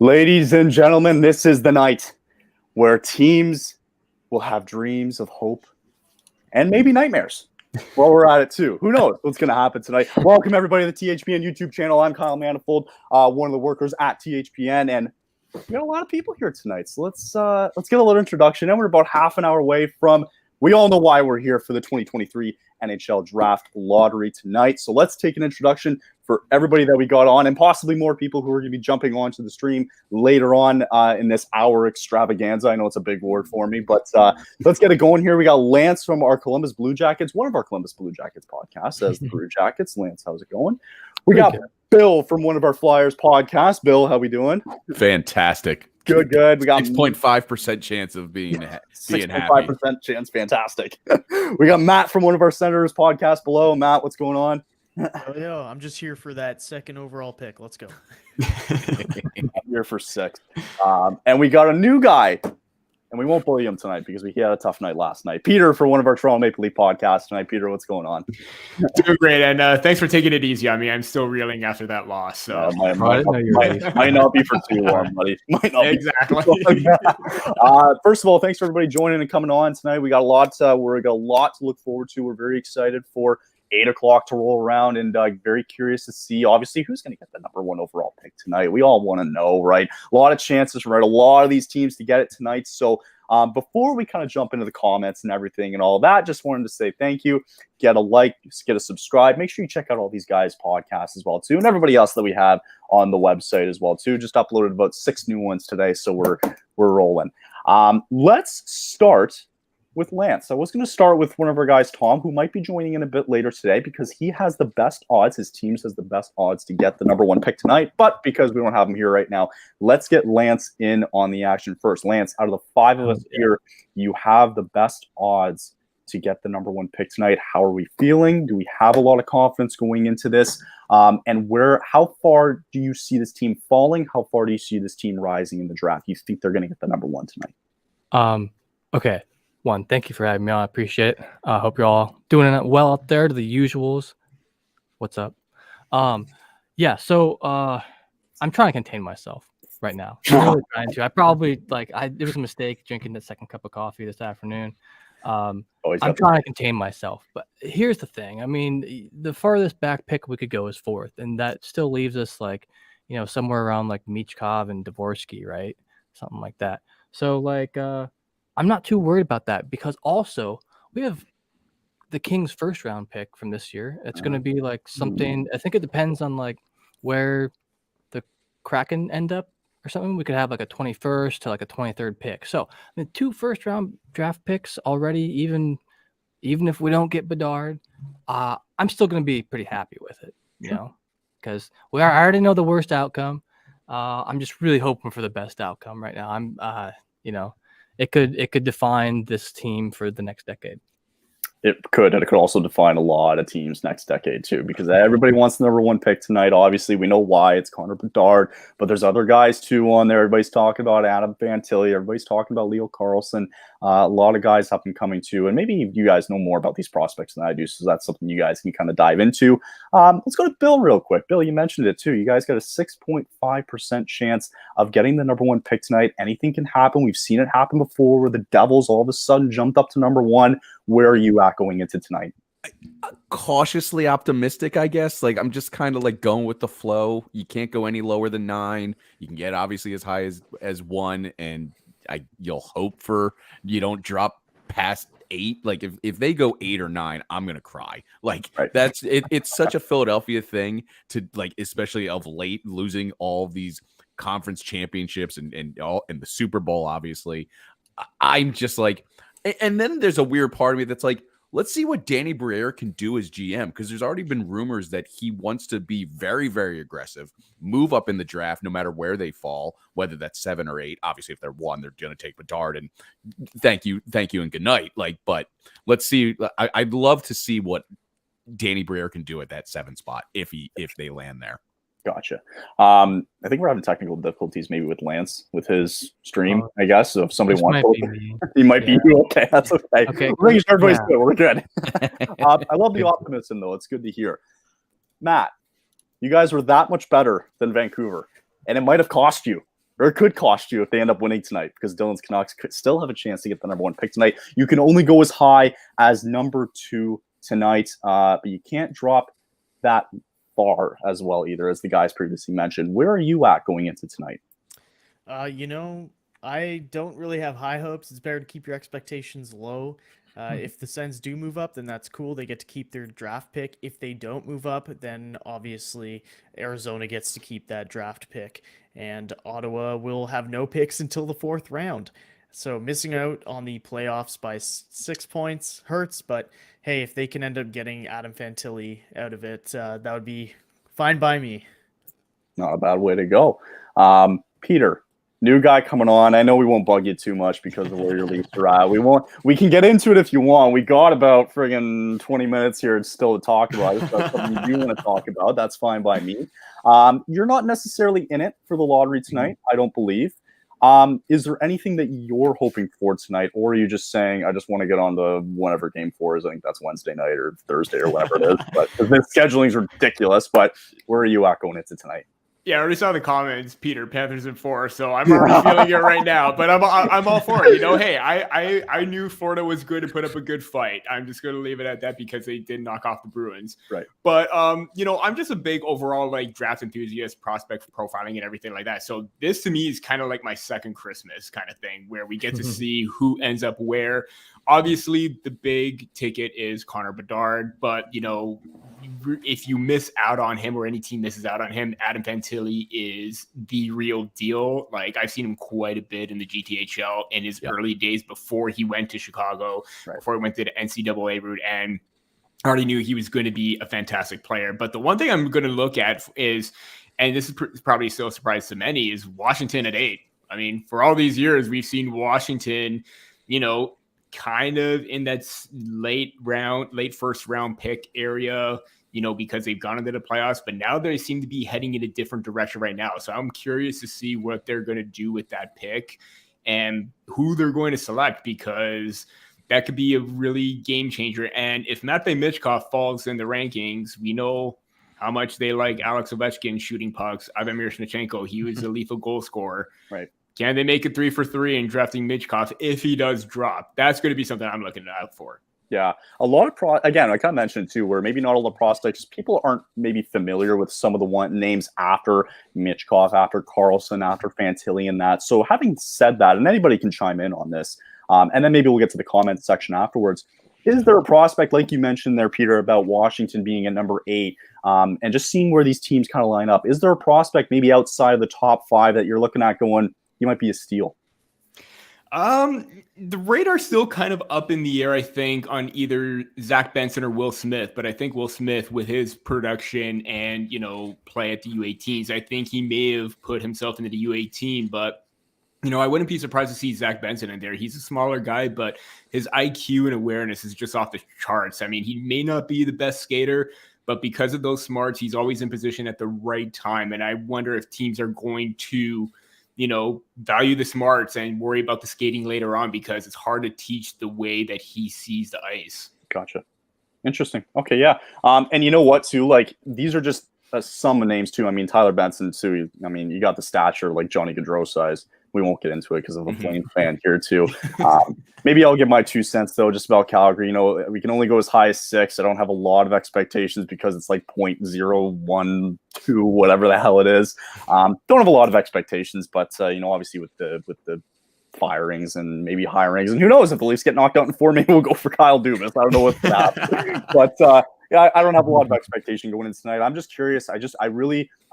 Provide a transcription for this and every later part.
Ladies and gentlemen, this is the night where teams will have dreams of hope and maybe nightmares. Well, we're at it too. Who knows what's going to happen tonight? Welcome everybody to the THPN YouTube channel. I'm Kyle Manifold, one of the workers at THPN, and we got a lot of people here tonight. So let's get a little introduction. And we're about half an hour away from. We all know why we're here for the 2023 NHL Draft Lottery tonight. So let's take an introduction for everybody that we got on, and possibly more people who are going to be jumping onto the stream later on in this hour extravaganza. I know it's a big word for me, but let's get it going here. We got Lance from our Columbus Blue Jackets, one of our Columbus Blue Jackets podcasts, as the Blue Jackets. Lance, how's it going? We got Bill from one of our Flyers podcasts. Bill, how we doing? Fantastic. Good. We got 6.5% chance of being happy. 6.5% chance. Fantastic. We got Matt from one of our Senators podcasts below. Matt, what's going on? Oh, I'm just here for that second overall pick. Let's go. I'm here for 6. And we got a new guy. And we won't bully him tonight because he had a tough night last night. Peter for one of our Toronto Maple Leaf podcasts tonight. Peter, what's going on? Doing great, and thanks for taking it easy on me. I'm still reeling after that loss. So might not be for too long, buddy. Might not exactly. First of all, thanks for everybody joining and coming on tonight. We got a lot. We got a lot to look forward to. We're very excited for 8 o'clock to roll around, and very curious to see, obviously, who's going to get the number 1 overall pick tonight. We all want to know, right? A lot of chances, right? A lot of these teams to get it tonight. So before we kind of jump into the comments and everything and all that, just wanted to say thank you. Get a like, get a subscribe. Make sure you check out all these guys' podcasts as well, too, and everybody else that we have on the website as well, too. Just uploaded about 6 new ones today, so we're rolling. Let's start with Lance. I was going to start with one of our guys, Tom, who might be joining in a bit later today because he has the best odds. His team has the best odds to get the number 1 pick tonight. But because we don't have him here right now, let's get Lance in on the action first. Lance, out of the 5 of us here, you have the best odds to get the number 1 pick tonight. How are we feeling? Do we have a lot of confidence going into this? And how far do you see this team falling? How far do you see this team rising in the draft? You think they're going to get the number 1 tonight? Okay. One, thank you for having me on. I appreciate it. I hope you're all doing it well out there to the usuals. What's up? Yeah, so I'm trying to contain myself right now. I'm really trying to. I probably, it was a mistake drinking the second cup of coffee this afternoon. I'm trying to contain myself. But here's the thing. I mean, the farthest back pick we could go is 4th, and that still leaves us, somewhere around, Michkov and Dvorsky, right? Something like that. So, I'm not too worried about that because also we have the Kings' first round pick from this year. It's going to be something. I think it depends on where the Kraken end up or something. We could have a 21st to a 23rd pick. So 2 first round draft picks already. Even if we don't get Bedard, I'm still going to be pretty happy with it. Because I already know the worst outcome. I'm just really hoping for the best outcome right now. It could define this team for the next decade. It could, and it could also define a lot of teams next decade too, because everybody wants the number 1 pick tonight. Obviously, we know why. It's Connor Bedard, but there's other guys too on there. Everybody's talking about Adam Fantilli. Everybody's talking about Leo Carlson. A lot of guys up and coming too, and maybe you guys know more about these prospects than I do, so that's something you guys can kind of dive into. Let's go to Bill real quick. Bill, you mentioned it too. You guys got a 6.5% chance of getting the number 1 pick tonight. Anything can happen. We've seen it happen before where the Devils all of a sudden jumped up to number 1. Where are you at going into tonight? Cautiously optimistic, I guess. I'm just kind of going with the flow. You can't go any lower than 9. You can get obviously as high as 1, and you'll hope for you don't drop past 8. If they go 8 or 9, I'm gonna cry. Right. That's it. It's such a Philadelphia thing to especially of late, losing all these conference championships and the Super Bowl. Obviously, I'm just and then there's a weird part of me that's let's see what Danny Briere can do as GM, because there's already been rumors that he wants to be very, very aggressive, move up in the draft no matter where they fall, whether that's 7 or 8. Obviously, if they're 1, they're going to take Bedard, and thank you, and good night. But let's see. I'd love to see what Danny Briere can do at that 7 spot if they land there. Gotcha. I think we're having technical difficulties maybe with Lance with his stream, I guess. So if somebody wants to, he might be you. Okay, that's okay. Okay. We're everybody's good. We're good. I love the optimism, though. It's good to hear. Matt, you guys were that much better than Vancouver, and it might have cost you or it could cost you if they end up winning tonight, because Dylan's Canucks could still have a chance to get the number 1 pick tonight. You can only go as high as number 2 tonight, but you can't drop that far as well either, as the guys previously mentioned. Where are you at going into tonight? I don't really have high hopes. It's better to keep your expectations low. If the Sens do move up, then that's cool. They get to keep their draft pick. If they don't move up, then obviously Arizona gets to keep that draft pick. And Ottawa will have no picks until the 4th round. So missing out on the playoffs by 6 points hurts. But hey, if they can end up getting Adam Fantilli out of it, that would be fine by me. Not a bad way to go. Peter, new guy coming on. I know we won't bug you too much because of where your leagues are at. We can get into it if you want. We got about friggin' 20 minutes here still to talk about. If that's something you want to talk about, that's fine by me. You're not necessarily in it for the lottery tonight, I don't believe. Is there anything that you're hoping for tonight, or are you just saying, I just want to get on the whenever game 4 is? I think that's Wednesday night or Thursday or whatever it is. But the scheduling's ridiculous. But where are you at going into tonight? Yeah, I already saw the comments, Peter, Panthers in 4, so I'm already feeling it right now. But I'm all for it. Hey, I knew Florida was good to put up a good fight. I'm just going to leave it at that because they did knock off the Bruins. Right. But I'm just a big overall draft enthusiast, prospect profiling, and everything like that. So this to me is kind of like my second Christmas kind of thing, where we get to see who ends up where. Obviously, the big ticket is Connor Bedard, but if you miss out on him, or any team misses out on him, Adam Fantilli is the real deal. I've seen him quite a bit in the GTHL in his early days before he went to Chicago, before he went to the NCAA route, and I already knew he was going to be a fantastic player. But the one thing I'm going to look at is, and this is probably still a surprise to many, is Washington at 8. I mean, for all these years, we've seen Washington, kind of in that late first round pick area, because they've gone into the playoffs, but now they seem to be heading in a different direction right now. So I'm curious to see what they're going to do with that pick and who they're going to select, because that could be a really game changer. And if Matvei Michkov falls in the rankings, we know how much they like Alex Ovechkin shooting pucks. Ivan Miroshnichenko, he was a lethal goal scorer. Right. Can they make it 3 for 3 in drafting Michkov if he does drop? That's going to be something I'm looking out for. Yeah, a lot of again, I kind of mentioned too, where maybe not all the prospects, people aren't maybe familiar with some of the names after Michkov, after Carlson, after Fantilli, and that. So having said that, and anybody can chime in on this, and then maybe we'll get to the comments section afterwards. Is there a prospect, like you mentioned there, Peter, about Washington being at number 8, and just seeing where these teams kind of line up? Is there a prospect maybe outside of the top 5 that you're looking at going, he might be a steal? The radar's still kind of up in the air, I think, on either Zach Benson or Will Smith. But I think Will Smith, with his production and, play at the U18s, I think he may have put himself into the U18. But, I wouldn't be surprised to see Zach Benson in there. He's a smaller guy, but his IQ and awareness is just off the charts. I mean, he may not be the best skater, but because of those smarts, he's always in position at the right time. And I wonder if teams are going to value the smarts and worry about the skating later on, because it's hard to teach the way that he sees the ice. Gotcha. Interesting. Okay, yeah. And you know what, too? These are just some names, too. I mean, Tyler Benson, too. I mean, you got the stature like Johnny Gaudreau size. We won't get into it because of a Flame fan here, too. Maybe I'll give my 2 cents, though, just about Calgary. We can only go as high as 6. I don't have a lot of expectations because it's like 0.012, whatever the hell it is. Don't have a lot of expectations, but, obviously with the firings and maybe hirings, and who knows, if the Leafs get knocked out in 4, maybe we'll go for Kyle Dubas. I don't know what's that. But, yeah, I don't have a lot of expectation going in tonight. I'm just curious. I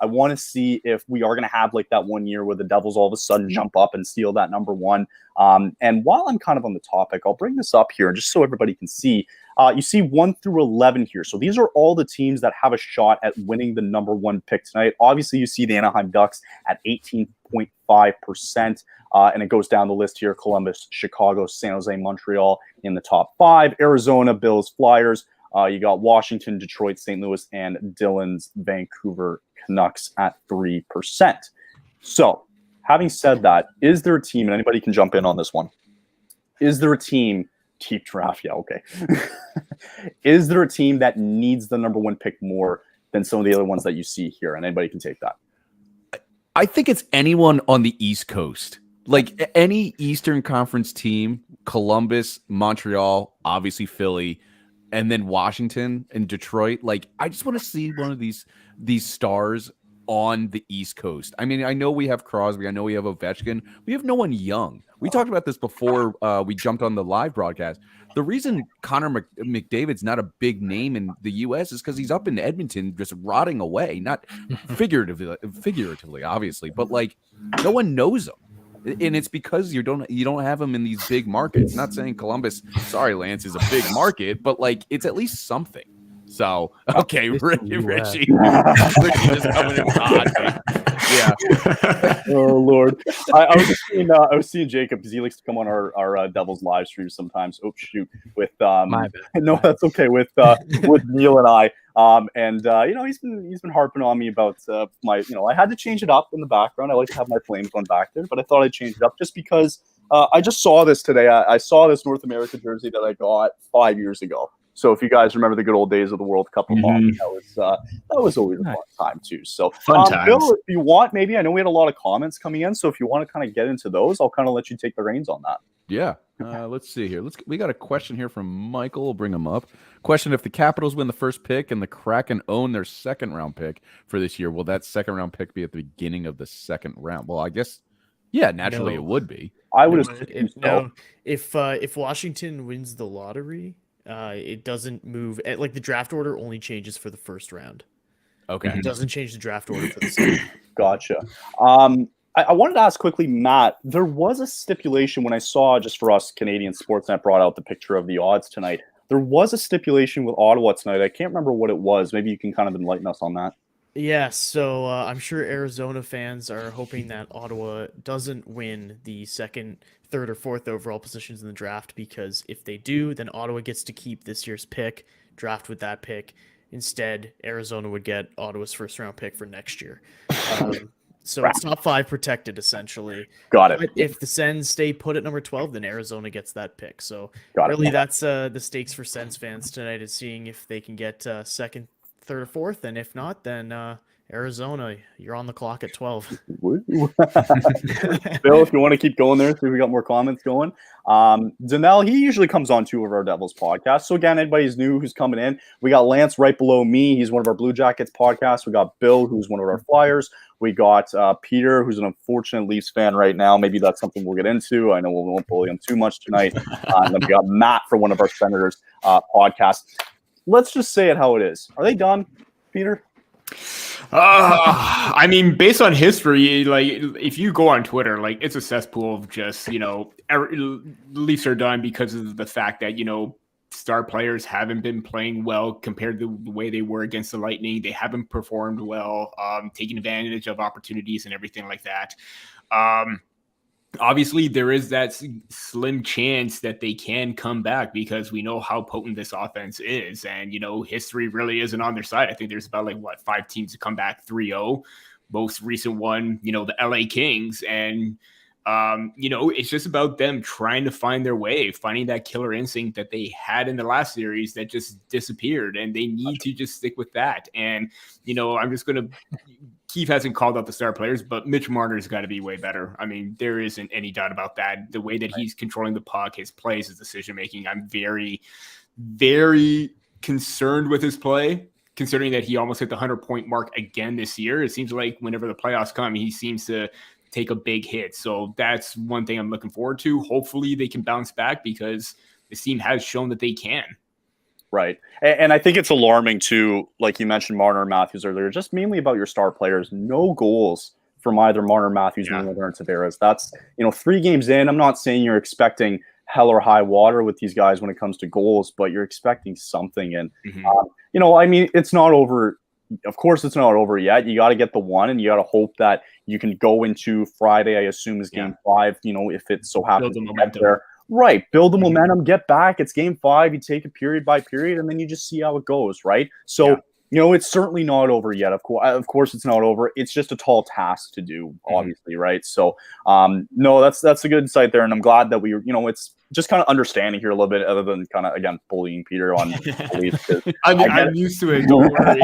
want to see if we are going to have that 1 year where the Devils all of a sudden jump up and steal that number 1. And while I'm kind of on the topic, I'll bring this up here just so everybody can see. You see 1 through 11 here. So these are all the teams that have a shot at winning the number 1 pick tonight. Obviously, you see the Anaheim Ducks at 18.5%. And it goes down the list here. Columbus, Chicago, San Jose, Montreal in the top 5. Arizona, Bills, Flyers. You got Washington, Detroit, St. Louis, and Dylan's Vancouver Canucks at 3%. So, having said that, is there a team, and anybody can jump in on this one, is there a team, deep draft, yeah, okay. Is there a team that needs the number 1 pick more than some of the other ones that you see here? And anybody can take that. I think it's anyone on the East Coast. Like any Eastern Conference team, Columbus, Montreal, obviously Philly, and then Washington and Detroit. Like, I just want to see one of these stars on the East Coast. I mean, I know we have Crosby, I know we have Ovechkin. We have no one young. We talked about this before we jumped on the live broadcast. The reason Connor McDavid's not a big name in the U.S. is because he's up in Edmonton just rotting away, not figuratively, obviously, but like no one knows him. And it's because you don't have him in these big markets. Not saying Columbus, sorry, Lance, is a big market, but like it's at least something. So okay, Richie just coming in hot. Yeah. Oh Lord, I was seeing Jacob because he likes to come on our Devils live streams sometimes. Oh shoot, with My bad. no, that's okay with Neil and I. He's been harping on me about my, I had to change it up in the background. I like to have my flames on back there, but I thought I'd change it up just because I just saw this today. I saw this North America jersey that I got 5 years ago. So if you guys remember the good old days of the World Cup of hockey, that was always a fun time too. So fun times. Bill, if you want, maybe I know we had a lot of comments coming in. So if you want to kind of get into those, I'll kind of let you take the reins on that. Yeah. Let's see here. We got a question here from Michael. We'll bring him up. Question: if the Capitals win the first pick and the Kraken own their second round pick for this year, will that second round pick be at the beginning of the second round? Well, I guess, yeah, naturally it would be. I would assume so. If Washington wins the lottery, it doesn't move. Like the draft order only changes for the first round. Okay. It doesn't change the draft order for the second. Gotcha. I wanted to ask quickly, Matt, there was a stipulation when I saw, just for us Canadian Sportsnet brought out the picture of the odds tonight. There was a stipulation with Ottawa tonight. I can't remember what it was. Maybe you can kind of enlighten us on that. Yeah, so I'm sure Arizona fans are hoping that Ottawa doesn't win the second, third, or fourth overall positions in the draft, because if they do, then Ottawa gets to keep this year's pick, draft with that pick. Instead, Arizona would get Ottawa's first-round pick for next year. So it's top 5 protected, essentially. Got it. But if the Sens stay put at number 12, then Arizona gets that pick. So Got that's the stakes for Sens fans tonight, is seeing if they can get second, third, or fourth, and if not, then Arizona, you're on the clock at 12. Bill, if you want to keep going there, see if we got more comments going. Danelle, he usually comes on 2 of our Devils podcasts. So again, anybody who's new who's coming in, we got Lance right below me. He's one of our Blue Jackets podcasts. We got Bill, who's one of our Flyers. We got Peter, who's an unfortunate Leafs fan right now. Maybe that's something we'll get into. I know we won't bully him too much tonight. And then we got Matt for one of our Senators podcasts. Let's just say it how it is. Are they done, Peter? I mean, based on history, like if you go on Twitter, like it's a cesspool of just, Leafs are done because of the fact that, star players haven't been playing well compared to the way they were against the Lightning. They haven't performed well, taking advantage of opportunities and everything like that. Obviously, there is that slim chance that they can come back because we know how potent this offense is. And, history really isn't on their side. I think there's about 5 teams to come back 3-0. Most recent one, the LA Kings. And, it's just about them trying to find their way, finding that killer instinct that they had in the last series that just disappeared. And they need to just stick with that. And, I'm just going to Keith hasn't called out the star players, but Mitch Marner's got to be way better. I mean, there isn't any doubt about that. The way that he's controlling the puck, his plays, his decision-making, I'm very, very concerned with his play, considering that he almost hit the 100-point mark again this year. It seems like whenever the playoffs come, he seems to take a big hit. So that's one thing I'm looking forward to. Hopefully they can bounce back because this team has shown that they can. Right. And I think it's alarming too, like you mentioned Marner and Matthews earlier, just mainly about your star players. No goals from either Marner, Matthews, Nylander, and Tavares. That's, 3 games in. I'm not saying you're expecting hell or high water with these guys when it comes to goals, but you're expecting something. And, it's not over. Of course, it's not over yet. You got to get the one, and you got to hope that you can go into Friday, I assume is game 5, if it so happens to get there. Right. Build the momentum, get back. It's game 5. You take it period by period, and then you just see how it goes, right? So It's certainly not over yet. Of course, it's not over. It's just a tall task to do, obviously, right? So, no, that's a good insight there, and I'm glad that it's just kind of understanding here a little bit, other than kind of again bullying Peter on beliefs. I'm used to it. Don't worry.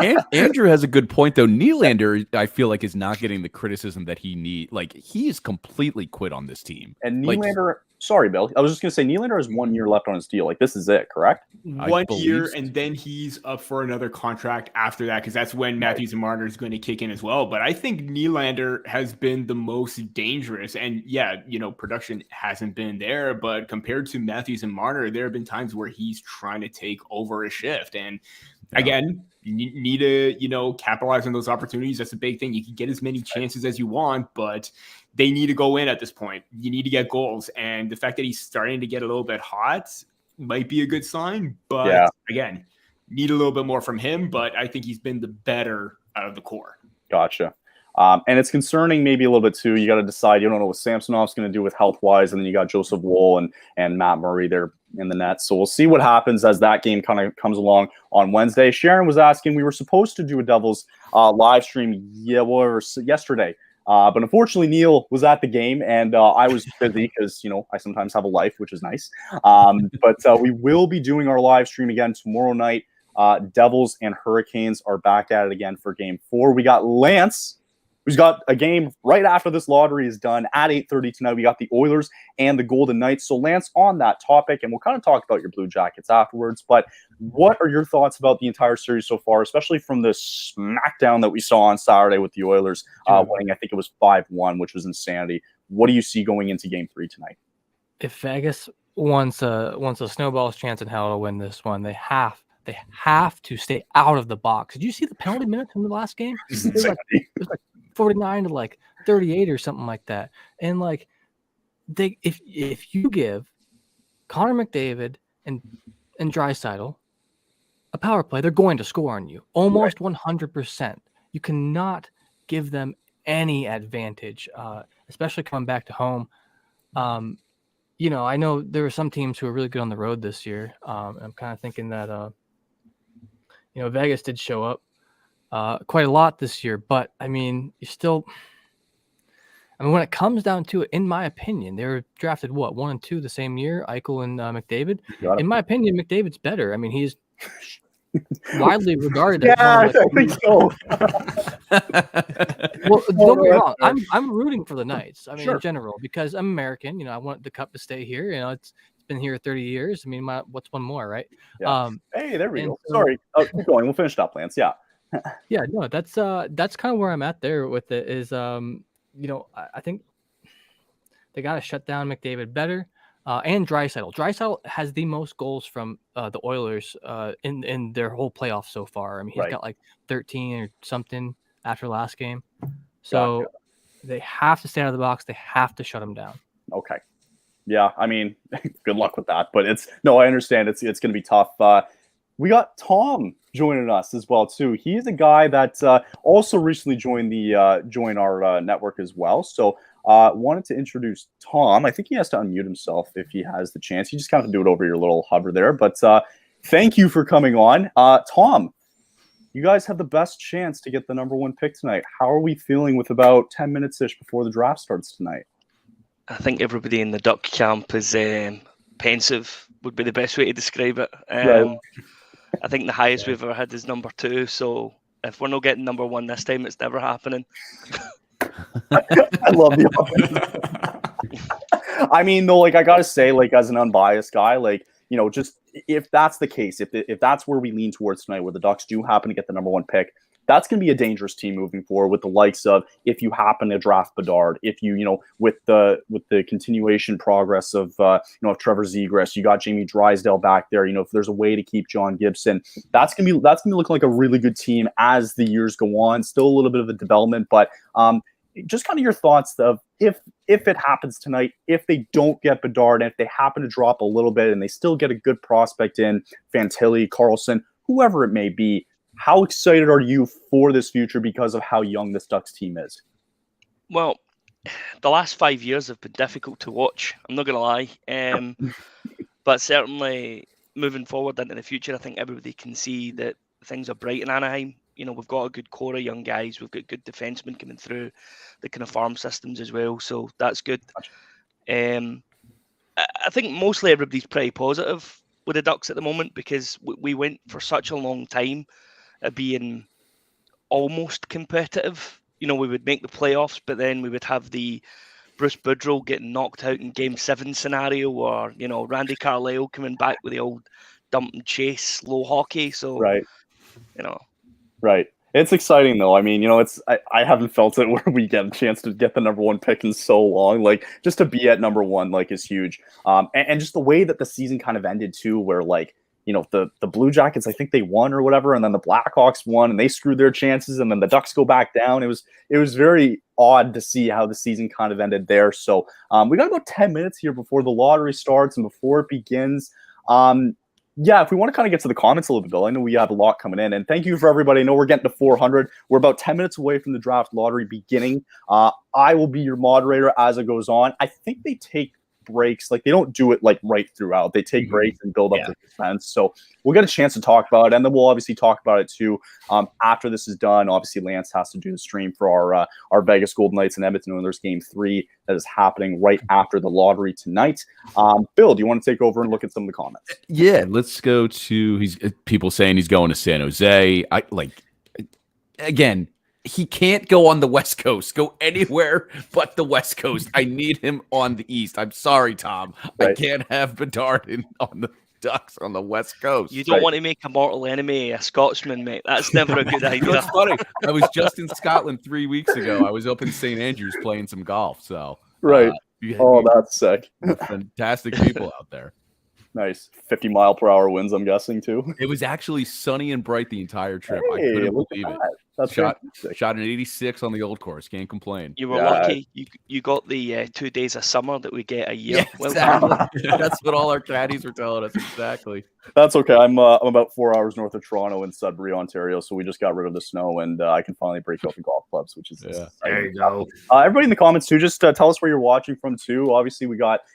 And Andrew has a good point though. Nylander, I feel like, is not getting the criticism that he needs. Like, he's completely quit on this team. And Nylander, sorry, Bill, I was just gonna say Nylander has 1 year left on his deal. Like, this is it, correct? 1 year, and then he's up for another contract after that, because that's when Matthews and Marner is going to kick in as well. But I think Nylander has been the most dangerous, and production hasn't been there. But compared to Matthews and Marner, there have been times where he's trying to take over a shift, and again, you need to capitalize on those opportunities. That's a big thing. You can get as many chances as you want, but they need to go in at this point. You need to get goals, and the fact that he's starting to get a little bit hot might be a good sign, but again, need a little bit more from him. But I think he's been the better out of the core. Gotcha. And it's concerning maybe a little bit too. You got to decide. You don't know what Samsonov's going to do with health wise, and then you got Joseph Woll and Matt Murray there in the net. So we'll see what happens as that game kind of comes along on Wednesday. Sharon was asking, we were supposed to do a Devils live stream yesterday. But unfortunately, Neil was at the game, and I was busy because, I sometimes have a life, which is nice. But we will be doing our live stream again tomorrow night. Devils and Hurricanes are back at it again for Game 4. We got Lance, who's got a game right after this lottery is done at 8:30 tonight. We got the Oilers and the Golden Knights. So, Lance, on that topic, and we'll kind of talk about your Blue Jackets afterwards, but what are your thoughts about the entire series so far, especially from the smackdown that we saw on Saturday with the Oilers winning, I think it was 5-1, which was insanity. What do you see going into Game 3 tonight? If Vegas wants a snowball's chance in hell to win this one, they have to stay out of the box. Did you see the penalty minutes from the last game? It was like 49 to like 38 or something like that. And like if you give Connor McDavid and Draisaitl a power play, they're going to score on you almost 100%. You cannot give them any advantage, especially coming back to home. I know there are some teams who are really good on the road this year. I'm kind of thinking that Vegas did show up quite a lot this year, but when it comes down to it, in my opinion, they were drafted 1 and 2 the same year, Eichel and McDavid. In my opinion, McDavid's better. He's widely regarded as I think so. Well, don't get me wrong. I'm rooting for the Knights. In general, because I'm American. I want the cup to stay here. It's been here 30 years. What's one more, right? Yeah. Hey, there we go. Sorry. Keep going. We'll finish up, Lance. Yeah. Yeah, no, that's kind of where I'm at there with it is, I think they got to shut down McDavid better and Draisaitl. Draisaitl has the most goals from the Oilers in their whole playoff so far. He's got like 13 or something after last game. So they have to stay out of the box. They have to shut him down. Okay. Yeah, good luck with that. But I understand it's going to be tough. We got Tom joining us as well too. He's a guy that also recently joined our network as well. So wanted to introduce Tom. I think he has to unmute himself if he has the chance. You just kind of do it over your little hover there. But thank you for coming on, Tom. You guys have the best chance to get the number 1 pick tonight. How are we feeling with about 10 minutes ish before the draft starts tonight? I think everybody in the Duck camp is pensive. Would be the best way to describe it. I think the highest we've ever had is number 2. So if we're not getting number 1 this time, it's never happening. I love the though, I gotta say, as an unbiased guy, just if that's the case, if that's where we lean towards tonight, where the Ducks do happen to get the number 1 pick, that's going to be a dangerous team moving forward with the likes of, if you happen to draft Bedard, if with the continuation progress of Trevor Zegras, you got Jamie Drysdale back there, if there's a way to keep John Gibson, that's going to look like a really good team as the years go on. Still a little bit of a development, but just kind of your thoughts of if it happens tonight, if they don't get Bedard, and if they happen to drop a little bit and they still get a good prospect in Fantilli, Carlson, whoever it may be, how excited are you for this future because of how young this Ducks team is? Well, the last 5 years have been difficult to watch. I'm not going to lie. But certainly moving forward into the future, I think everybody can see that things are bright in Anaheim. You know, we've got a good core of young guys. We've got good defensemen coming through the kind of farm systems as well. So that's good. I think mostly everybody's pretty positive with the Ducks at the moment, because we went for such a long time at being almost competitive. You know, we would make the playoffs, but then we would have the Bruce Boudreau getting knocked out in Game 7 scenario, or, you know, Randy Carlyle coming back with the old dump and chase slow hockey. So, Right. you know. Right. It's exciting though. I mean, you know, I haven't felt it where we get a chance to get the number one pick in so long. Like, just to be at number one, like, is huge. And just the way that the season kind of ended too, where, like, you know, the Blue Jackets, I think they won or whatever, and then the Blackhawks won and they screwed their chances, and then the Ducks go back down. It was very odd to see how the season kind of ended there. So we got about 10 minutes here before the lottery starts and before it begins. Yeah, if we want to kind of get to the comments a little bit, Bill, I know we have a lot coming in. And thank you for everybody. I know we're getting to 400. We're about 10 minutes away from the draft lottery beginning. I will be your moderator as it goes on. I think they take breaks. Like, they don't do it like right throughout. They take breaks and build up the defense. So we'll get a chance to talk about it. And then we'll obviously talk about it too after this is done. Obviously, Lance has to do the stream for our Vegas Golden Knights and Edmonton Oilers Game 3 that is happening right after the lottery tonight. Bill, do you want to take over and look at some of the comments? Yeah, let's go to people saying he's going to San Jose. Again, he can't go on the West Coast. Go anywhere but the West Coast. I need him on the East. I'm sorry, Tom. Right. I can't have Bedard on the Ducks on the West Coast. You don't want to make a mortal enemy a Scotsman, mate. That's never a good idea. That's funny. I was just in Scotland 3 weeks ago. I was up in St. Andrews playing some golf. So right. That's sick. Fantastic people out there. Nice. 50-mile-per-hour winds, I'm guessing, too. It was actually sunny and bright the entire trip. Hey, I couldn't believe it. That's shot an 86 on the old course. Can't complain. You were lucky. You got the 2 days of summer that we get a year. Yeah, exactly. That's what all our caddies were telling us. Exactly. That's okay. I'm about 4 hours north of Toronto in Sudbury, Ontario, so we just got rid of the snow, and I can finally break out the golf clubs, which is there you go. Everybody in the comments too, just tell us where you're watching from too. Obviously,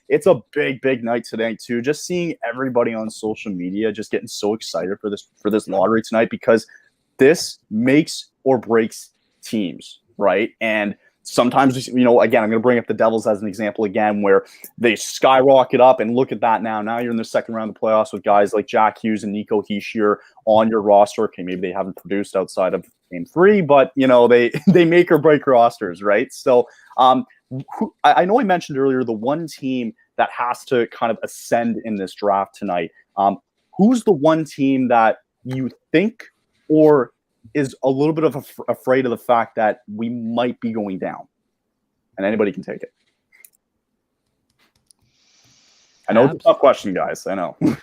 it's a big night today too. Just seeing everybody on social media just getting so excited for this lottery tonight, because this makes or breaks teams, right? And sometimes, you know, again, I'm going to bring up the Devils as an example again, where they skyrocket up, and look at that now. Now you're in the second round of the playoffs with guys like Jack Hughes and Nico Hischier on your roster. Okay, maybe they haven't produced outside of Game 3, but, you know, they make or break rosters, right? So I know I mentioned earlier the one team that has to kind of ascend in this draft tonight. Who's the one team that you think or is a little bit of afraid of the fact that we might be going down? And anybody can take it. I know it's a tough question, guys. I know. I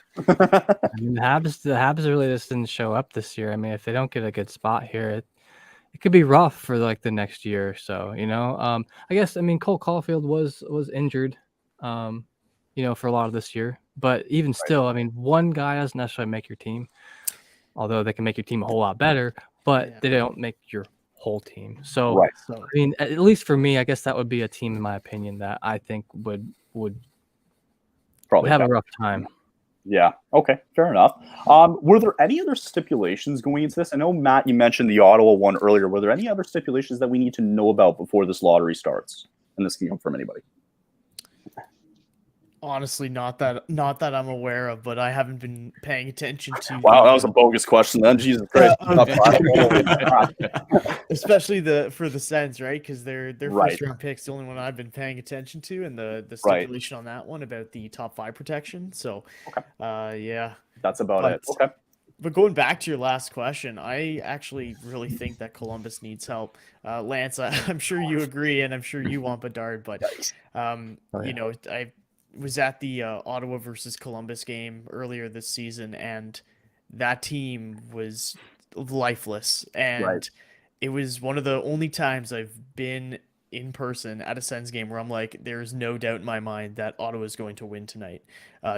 mean, the Habs really just didn't show up this year. I mean, if they don't get a good spot here, it could be rough for like the next year or so, you know. I guess, I mean, Cole Caulfield was injured, you know, for a lot of this year. But even still, I mean, one guy doesn't necessarily make your team, although they can make your team a whole lot better, but they don't make your whole team. So, I mean, at least for me, I guess that would be a team, in my opinion, that I think would probably have a rough time. Yeah. Okay. Fair enough. Were there any other stipulations going into this? I know, Matt, you mentioned the Ottawa one earlier. Were there any other stipulations that we need to know about before this lottery starts? And this can come from anybody. Honestly, not that I'm aware of, but I haven't been paying attention to. Wow, that was a bogus question then. Jesus Christ. Especially for the Sens, right? Because their first round pick's the only one I've been paying attention to, and the stipulation on that one about the top 5 protection. So, yeah, that's about it. Okay. But going back to your last question, I actually really think that Columbus needs help. Lance, I'm sure you agree, and I'm sure you want Bedard, but you know, I was at the Ottawa versus Columbus game earlier this season, and that team was lifeless. And it was one of the only times I've been in person at a Sens game where I'm like, there's no doubt in my mind that Ottawa is going to win tonight.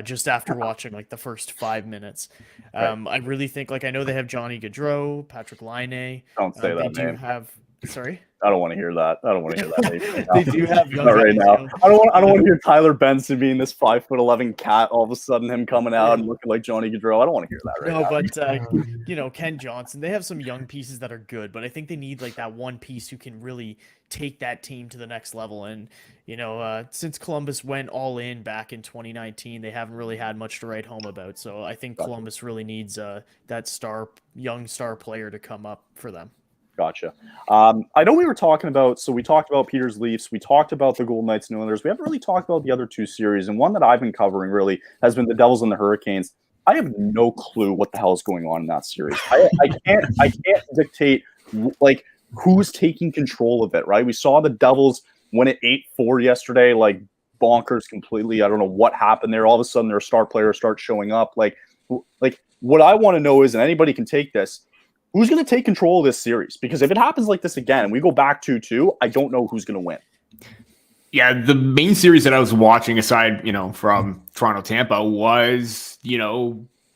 Just after watching like the first 5 minutes, I really think, like, I know they have Johnny Gaudreau, Patrick Laine. Don't say that name. Sorry. I don't want to hear that. I don't want to hear that. Right They do have young Not right guys, now. you know. I don't want to hear Tyler Benson being this 5'11" cat. All of a sudden, him coming out and looking like Johnny Gaudreau. I don't want to hear that right No, now. but Ken Johnson, they have some young pieces that are good, but I think they need like that one piece who can really take that team to the next level. And since Columbus went all in back in 2019, they haven't really had much to write home about. So I think Columbus really needs that young star player to come up for them. Gotcha. I know we talked about Peter's Leafs. We talked about the Golden Knights and Oilers. We haven't really talked about the other two series. And one that I've been covering really has been the Devils and the Hurricanes. I have no clue what the hell is going on in that series. I can't dictate like who's taking control of it, right? We saw the Devils win it 8-4 yesterday, like bonkers completely. I don't know what happened there. All of a sudden their star players start showing up. Like what I want to know is, and anybody can take this, who's going to take control of this series? Because if it happens like this again and we go back 2-2, I don't know who's going to win. Yeah, the main series that I was watching, aside, from Toronto, Tampa, was,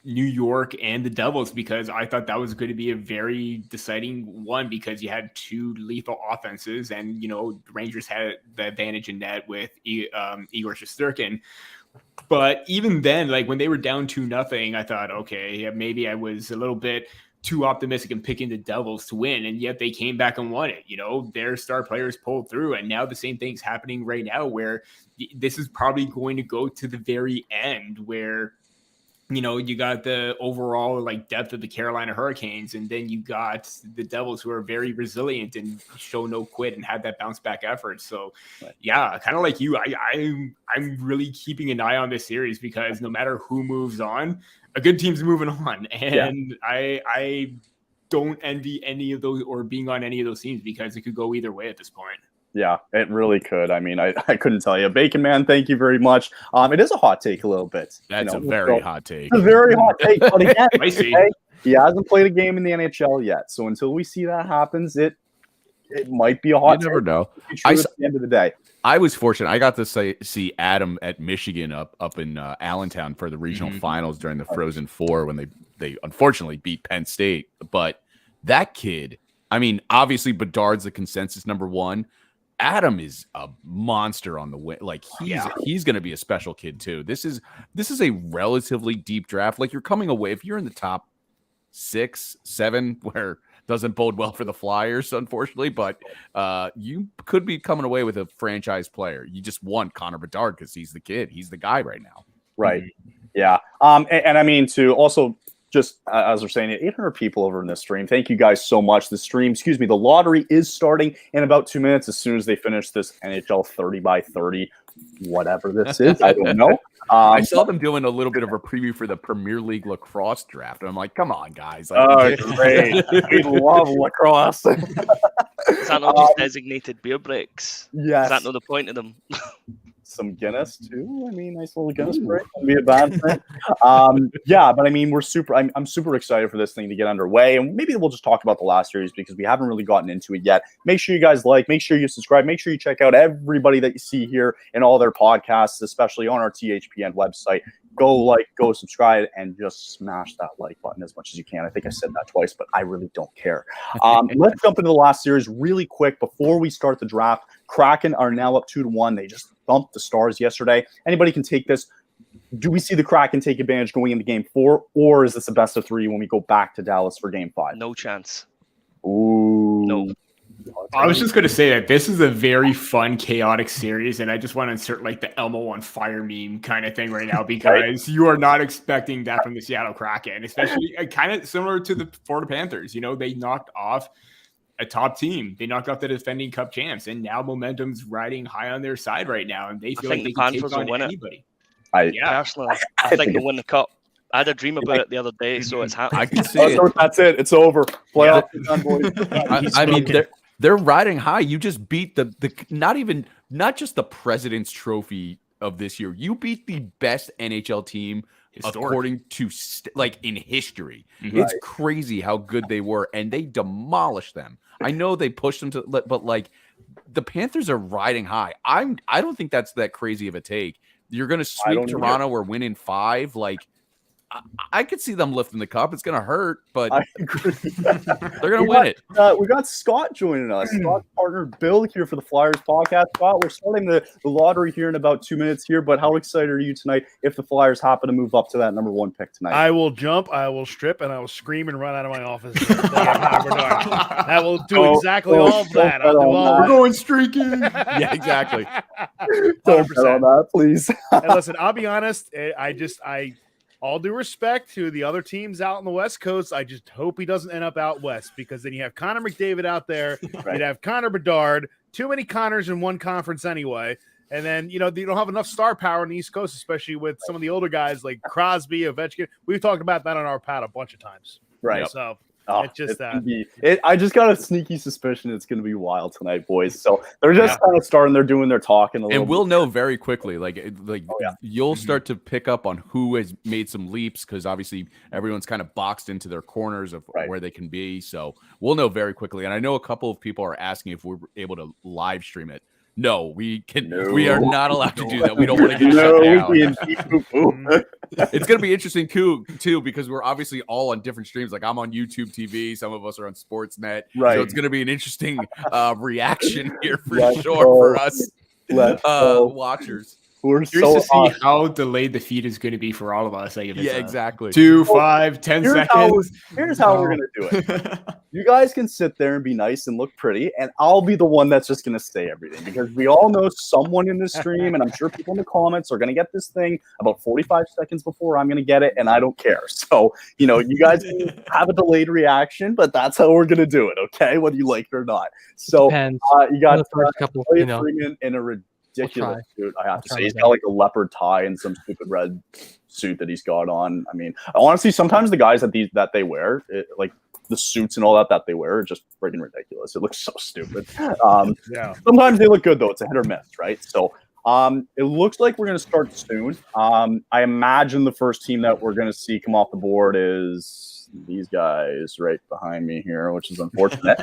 New York and the Devils, because I thought that was going to be a very deciding one, because you had two lethal offenses, and, Rangers had the advantage in net with Igor Shesterkin. But even then, like when they were down 2-0, I thought, okay, yeah, maybe I was a little bit too optimistic in picking the Devils to win, and yet they came back and won it. Their star players pulled through, and now the same thing's happening right now, where this is probably going to go to the very end, where you got the overall like depth of the Carolina Hurricanes, and then you got the Devils, who are very resilient and show no quit and had that bounce back effort. So yeah, kind of like you, I'm really keeping an eye on this series, because no matter who moves on, a good team's moving on, and I don't envy any of those or being on any of those teams, because it could go either way at this point. Yeah, it really could. I mean, I couldn't tell you. Bacon Man, thank you very much. It is a hot take a little bit. That's a very hot take. It's a very hot take. But again, Spicy. he hasn't played a game in the NHL yet. So until we see that happens, it might be a hot take. You never know. At the end of the day. I was fortunate. I got to see Adam at Michigan up in Allentown for the regional finals during the Frozen Four, when they unfortunately beat Penn State. But that kid, I mean, obviously Bedard's the consensus number one. Adam is a monster on the win. Like he's going to be a special kid too. This is a relatively deep draft. Like you're coming away, if you're in the top 6, 7, where doesn't bode well for the Flyers, unfortunately, but you could be coming away with a franchise player. You just want Connor Bedard because he's the kid. He's the guy right now. Right. Yeah. And I mean, to also just as we're saying, 800 people over in this stream. Thank you guys so much. The lottery is starting in about 2 minutes as soon as they finish this NHL 30x30, whatever this is. I don't know. I saw them doing a little bit of a preview for the Premier League lacrosse draft, and I'm like, come on, guys. Oh, great. We love lacrosse. Is that not just designated beer breaks? Yes. Is that not the point of them? Some Guinness too. I mean, nice little Guinness break wouldn't be a bad thing. Yeah, but I mean, I'm super excited for this thing to get underway, and maybe we'll just talk about the last series because we haven't really gotten into it yet. Make sure you guys make sure you subscribe, make sure you check out everybody that you see here and all their podcasts, especially on our THPN website. Go subscribe, and just smash that like button as much as you can. I think I said that twice, but I really don't care. Let's jump into the last series really quick before we start the draft. Kraken are now up 2-1. They just thumped the Stars yesterday. Anybody can take this. Do we see the Kraken take advantage going into Game 4, or is this a best of 3 when we go back to Dallas for Game 5? No chance. Ooh. No. I was just going to say that this is a very fun, chaotic series, and I just want to insert like the Elmo on fire meme kind of thing right now, because you are not expecting that from the Seattle Kraken, especially kind of similar to the Florida Panthers. They knocked off a top team. They knocked off the defending Cup champs, and now momentum's riding high on their side right now, and they feel like they can take on anybody. Personally, I think they'll win the Cup. I had a dream about it the other day, so it's happening. I can see it. That's it. It's over. Playoff is done, boys. I mean, they're riding high. You just beat the not just the President's Trophy of this year. You beat the best NHL team according to in history. It's crazy how good they were, and they demolished them. I know they pushed them to, but like the Panthers are riding high. I don't think that's that crazy of a take. You're going to sweep Toronto or win in 5. Like I could see them lifting the cup. It's going to hurt, but I agree. they're going to win it. We got Scott joining us. Scott's partner Bill here for the Flyers podcast. Scott, we're starting the lottery here in about 2 minutes here, but how excited are you tonight if the Flyers happen to move up to that number 1 pick tonight? I will jump, I will strip, and I will scream and run out of my office. I will do exactly all of that. I'll do all We're going streaking. Yeah, exactly. Don't bet on that, please. And listen, I'll be honest. I all due respect to the other teams out on the West Coast, I just hope he doesn't end up out west, because then you have Connor McDavid out there. Right. You'd have Connor Bedard. Too many Connors in one conference anyway. And then, you don't have enough star power on the East Coast, especially with some of the older guys like Crosby, Ovechkin. We've talked about that on our pad a bunch of times. Right. So it's just I just got a sneaky suspicion it's going to be wild tonight, boys. So they're just kind of starting. They're doing their talking a little. And we'll know very quickly. Yeah. You'll start to pick up on who has made some leaps, because obviously everyone's kind of boxed into their corners of where they can be. So we'll know very quickly. And I know a couple of people are asking if we're able to live stream it. No, we can. No. We are not allowed to do that. We don't want to get shut down. It's going to be interesting too, because we're obviously all on different streams. Like I'm on YouTube TV. Some of us are on Sportsnet. Right. So it's going to be an interesting reaction here for sure for us watchers. We're curious to see how delayed the feed is going to be for all of us. Like, if it's exactly. 2, 5, 10 seconds. Here's how we're going to do it. You guys can sit there and be nice and look pretty, and I'll be the one that's just going to say everything, because we all know someone in this stream, and I'm sure people in the comments are going to get this thing about 45 seconds before I'm going to get it, and I don't care. So, you guys can have a delayed reaction, but that's how we're going to do it, okay? Whether you like it or not. So, you got the first couple, Freeman in a ridiculous suit, I have to say. He's got like a leopard tie and some stupid red suit that he's got on. I mean, honestly, sometimes the guys that they wear, like the suits and all that they wear, are just freaking ridiculous. It looks so stupid. Sometimes they look good though. It's a hit or miss, right? So it looks like we're going to start soon. I imagine the first team that we're going to see come off the board is these guys right behind me here, which is unfortunate.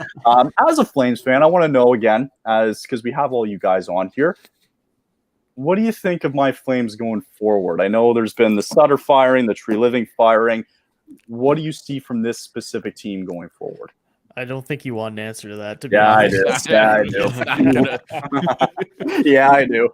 As a Flames fan, I want to know again, because we have all you guys on here, what do you think of my Flames going forward? I know there's been the Sutter firing, the Tree Living firing. What do you see from this specific team going forward? I don't think you want an answer to that. To be honest. I do. Yeah, I do.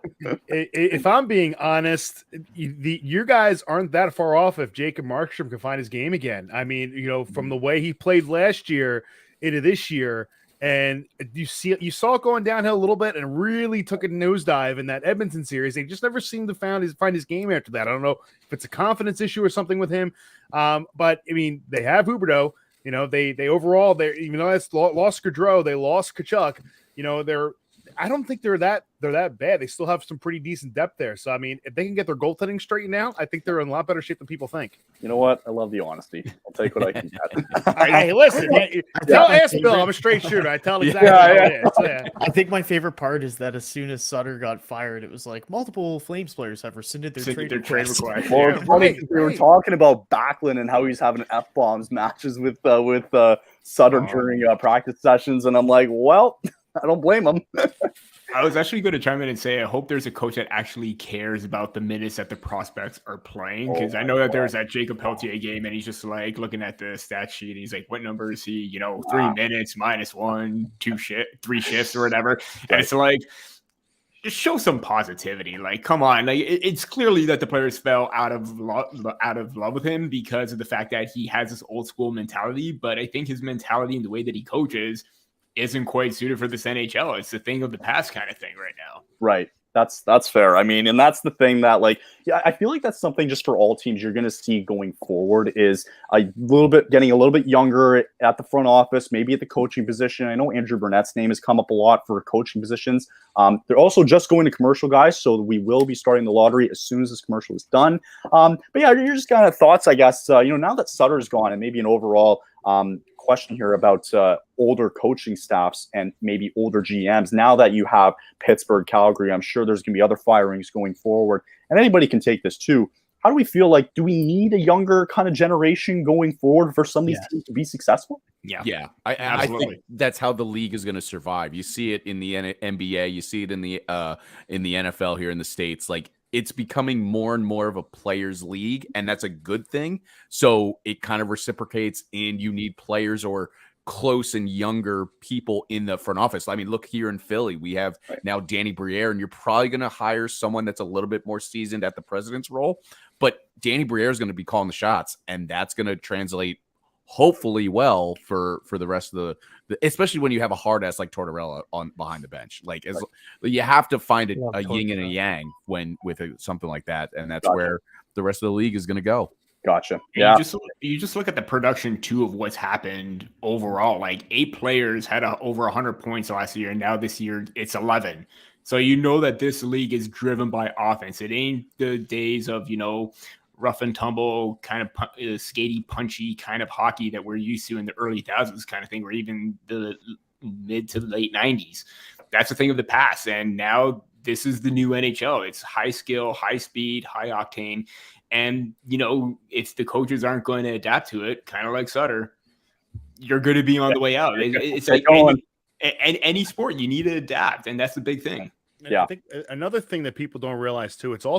If I'm being honest, your guys aren't that far off if Jacob Markstrom can find his game again. I mean, from the way he played last year into this year, and you saw it going downhill a little bit and really took a nosedive in that Edmonton series. They just never seemed to find his game after that. I don't know if it's a confidence issue or something with him. But I mean, they have Huberdeau. They overall, even though that's lost Gaudreau, they lost Kachuk. I don't think they're that bad. They still have some pretty decent depth there. So I mean, if they can get their goaltending straightened out, I think they're in a lot better shape than people think. You know what? I love the honesty. I'll take what I can get. Hey, listen, ask Bill. I'm a straight shooter. I tell him exactly how it is. Yeah. I think my favorite part is that as soon as Sutter got fired, it was like multiple Flames players have rescinded their trade request. Well, it's funny, we were talking about Backlund and how he's having F-bombs matches with Sutter during practice sessions, and I'm like, well, I don't blame him. I was actually going to chime in and say, I hope there's a coach that actually cares about the minutes that the prospects are playing. Because I know that there's that Jacob Peltier game, and he's just like looking at the stat sheet. And he's like, what number is he? 3 minutes, -1, 3 shifts or whatever. And it's like, just show some positivity. Like, come on. Like, it's clearly that the players fell out of love with him because of the fact that he has this old school mentality. But I think his mentality and the way that he coaches isn't quite suited for this NHL. It's the thing of the past kind of thing right now. Right. That's fair. I mean, and that's the thing that, like, yeah, I feel like that's something just for all teams you're going to see going forward is getting a little bit younger at the front office, maybe at the coaching position. I know Andrew Burnett's name has come up a lot for coaching positions. They're also just going to commercial, guys, so we will be starting the lottery as soon as this commercial is done. But yeah, you're just kind of thoughts, I guess. Now that Sutter's gone, and maybe an overall question here about older coaching staffs and maybe older GMs. Now that you have Pittsburgh, Calgary, I'm sure there's going to be other firings going forward, and anybody can take this too. How do we feel like, do we need a younger kind of generation going forward for some of these teams to be successful? Yeah. I think that's how the league is going to survive. You see it in the NBA, you see it in the NFL here in the States. Like, it's becoming more and more of a players league, and that's a good thing. So it kind of reciprocates, and you need players or close and younger people in the front office. I mean, look here in Philly, we have now Danny Briere, and you're probably going to hire someone that's a little bit more seasoned at the president's role, but Danny Briere is going to be calling the shots, and that's going to translate hopefully well for the rest of the especially when you have a hard ass like Tortorella on behind the bench. Like you have to find a yin and a yang when with something like that, and that's where the rest of the league is going to go. Gotcha. Yeah. You just look at the production too of what's happened overall. Like 8 players had over 100 points last year, and now this year it's 11. So you know that this league is driven by offense. It ain't the days of rough and tumble kind of skatey, punchy kind of hockey that we're used to in the early thousands kind of thing, or even the mid to late 90s. That's a thing of the past, and now this is the new NHL. It's high skill, high speed, high octane. And, if the coaches aren't going to adapt to it, kind of like Sutter, you're going to be on the way out. It's like any sport, you need to adapt, and that's the big thing. Yeah. I think another thing that people don't realize, too, it's a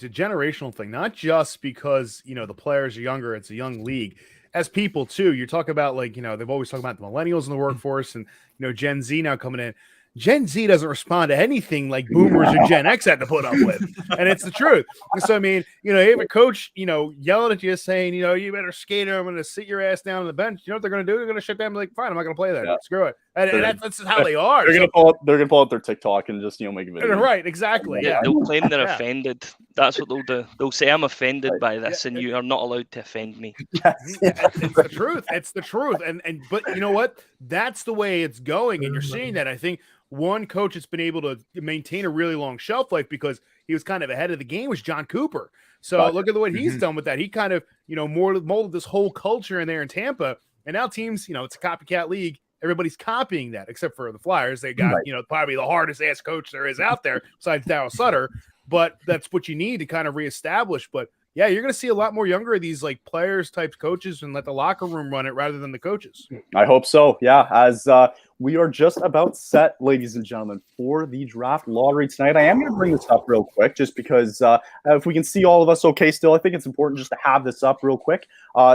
generational thing, not just because, the players are younger, it's a young league. As people, too, you're talking about, they've always talked about the millennials in the workforce and, Gen Z now coming in. Gen Z doesn't respond to anything like boomers or Gen X had to put up with. And it's the truth. So, I mean, you have a coach, yelling at you saying, you better skate or I'm going to sit your ass down on the bench. You know what they're going to do? They're going to shut down and be like, fine, I'm not going to play that. Yeah. Screw it. And that's how they are. They're going to pull out their TikTok and just, make a video. Right, exactly. Yeah. They'll claim they're offended. That's what they'll do. They'll say, I'm offended by this, and you are not allowed to offend me. It's the truth. It's the truth. But you know what? That's the way it's going. And you're seeing that. I think one coach that's been able to maintain a really long shelf life because he was kind of ahead of the game was John Cooper. So look at what he's done with that. He kind of, molded this whole culture in there in Tampa. And now teams, it's a copycat league. Everybody's copying that except for the Flyers. They got, probably the hardest ass coach there is out there besides Darryl Sutter. But that's what you need to kind of reestablish. But yeah, you're going to see a lot more younger of these like players type coaches and let the locker room run it rather than the coaches. I hope so. Yeah. As we are just about set, ladies and gentlemen, for the draft lottery tonight. I am going to bring this up real quick just because if we can see all of us okay still, I think it's important just to have this up real quick.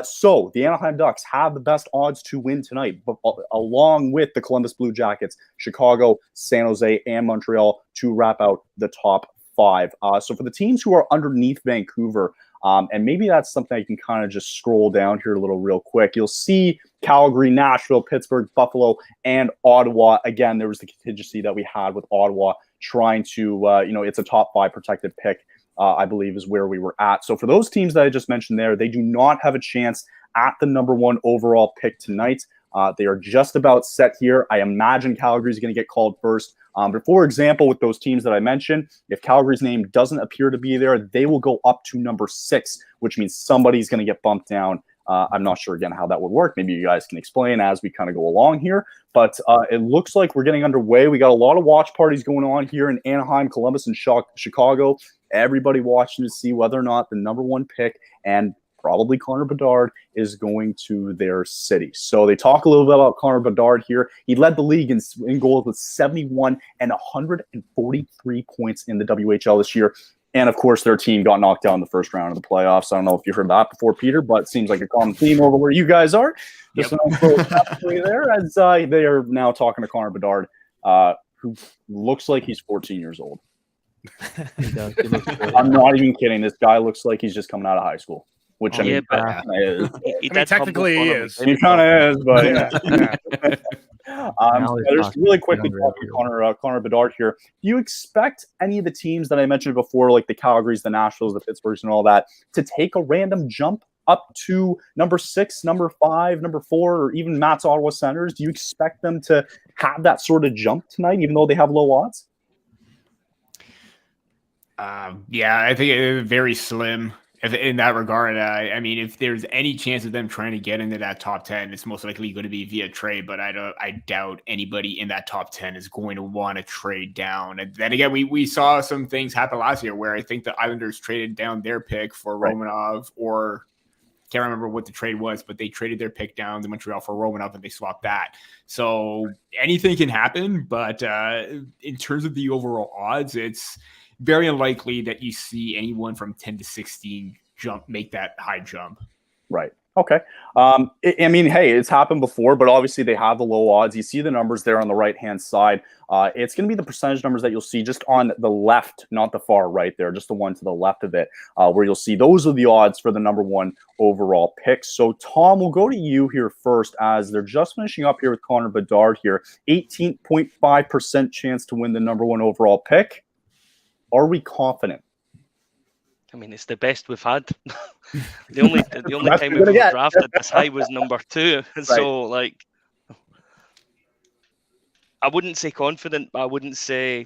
So the Anaheim Ducks have the best odds to win tonight, but along with the Columbus Blue Jackets, Chicago, San Jose, and Montreal to wrap out the top 5. So for the teams who are underneath Vancouver, and maybe that's something I can kind of just scroll down here a little real quick. You'll see Calgary, Nashville, Pittsburgh, Buffalo, and Ottawa. Again, there was the contingency that we had with Ottawa trying to, it's a top 5 protected pick, I believe is where we were at. So for those teams that I just mentioned there, they do not have a chance at the number 1 overall pick tonight. They are just about set here. I imagine Calgary is going to get called first. But for example, with those teams that I mentioned, if Calgary's name doesn't appear to be there, they will go up to number 6, which means somebody's going to get bumped down. I'm not sure, again, how that would work. Maybe you guys can explain as we kind of go along here. But it looks like we're getting underway. We got a lot of watch parties going on here in Anaheim, Columbus, and Chicago. Everybody watching to see whether or not the number 1 pick and probably Connor Bedard is going to their city. So they talk a little bit about Connor Bedard here. He led the league in goals with 71 and 143 points in the WHL this year. And of course, their team got knocked out in the first round of the playoffs. I don't know if you heard that before, Peter, but it seems like a common theme over where you guys are. Just there as they are now talking to Connor Bedard, who looks like he's 14 years old. He does. He looks great. I'm not even kidding. This guy looks like he's just coming out of high school. Which But technically he is. He kind of is, but Now he's just really quickly talking talking Connor Bedard here. Do you expect any of the teams that I mentioned before, like the Calgarys, the Nashvilles, the Pittsburghs, and all that, to take a random jump up to number 6, number 5, number 4, or even Matt's Ottawa Senators? Do you expect them to have that sort of jump tonight, even though they have low odds? Yeah, I think it's very slim. In that regard, I mean, if there's any chance of them trying to get into that top 10, it's most likely going to be via trade. But I doubt anybody in that top 10 is going to want to trade down. And then again, we saw some things happen last year where I think the Islanders traded down their pick for Romanov, or can't remember what the trade was, but they traded their pick down to Montreal for Romanov and they swapped that. So anything can happen. But in terms of the overall odds, very unlikely that you see anyone from 10 to 16 make that high jump. Right. Okay. I mean, hey, it's happened before, but obviously they have the low odds. You see the numbers there on the right-hand side. It's going to be the percentage numbers that you'll see just on the left, not the far right there, just the one to the left of it, where you'll see those are the odds for the number 1 overall pick. So, Tom, we'll go to you here first, as they're just finishing up here with Connor Bedard here. 18.5% chance to win the number 1 overall pick. Are we confident? I mean, it's the best we've had. the only time we've ever drafted this high was number 2. Right. So, like, I wouldn't say confident, but I wouldn't say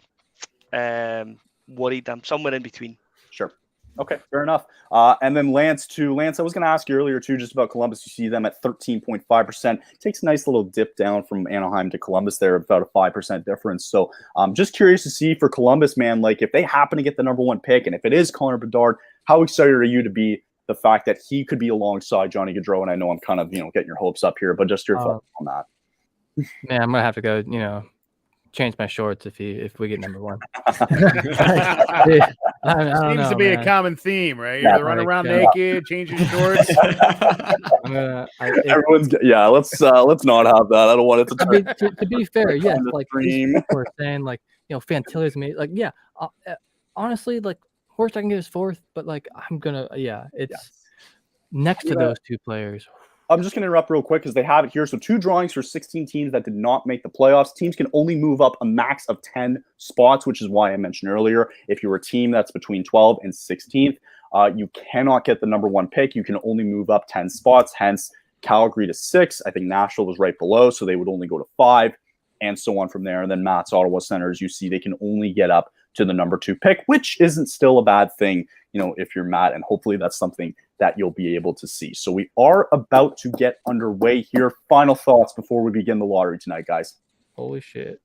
worried. I'm somewhere in between. Sure. Okay, fair enough. And then Lance, I was going to ask you earlier, too, just about Columbus. You see them at 13.5%. Takes a nice little dip down from Anaheim to Columbus there, about a 5% difference. So I'm just curious to see for Columbus, man, like if they happen to get the number 1 pick, and if it is Connor Bedard, how excited are you to be the fact that he could be alongside Johnny Gaudreau? And I know I'm kind of, getting your hopes up here, but just your thoughts on that. Man, I'm going to have to go, change my shorts if we get number 1. I don't Seems know, to be man. a common theme, right? Yeah, You're running around naked, changing shorts. Everyone's let's not have that. I don't want it to be fair, yes, like these people are saying, like, Fantilli's made, like, yeah, honestly, like, Horst I can get his 4th, but like I'm gonna, it's next to those 2 players. I'm just going to interrupt real quick because they have it here. So 2 drawings for 16 teams that did not make the playoffs. Teams can only move up a max of 10 spots, which is why I mentioned earlier, if you're a team that's between 12 and 16th, you cannot get the number 1 pick. You can only move up 10 spots, hence Calgary to 6. I think Nashville was right below, so they would only go to 5, and so on from there. And then Matt's Ottawa Senators, you see they can only get up to the number 2 pick, which isn't still a bad thing, if you're Matt, and hopefully that's something that you'll be able to see. So we are about to get underway here. Final thoughts before we begin the lottery tonight, guys. Holy shit.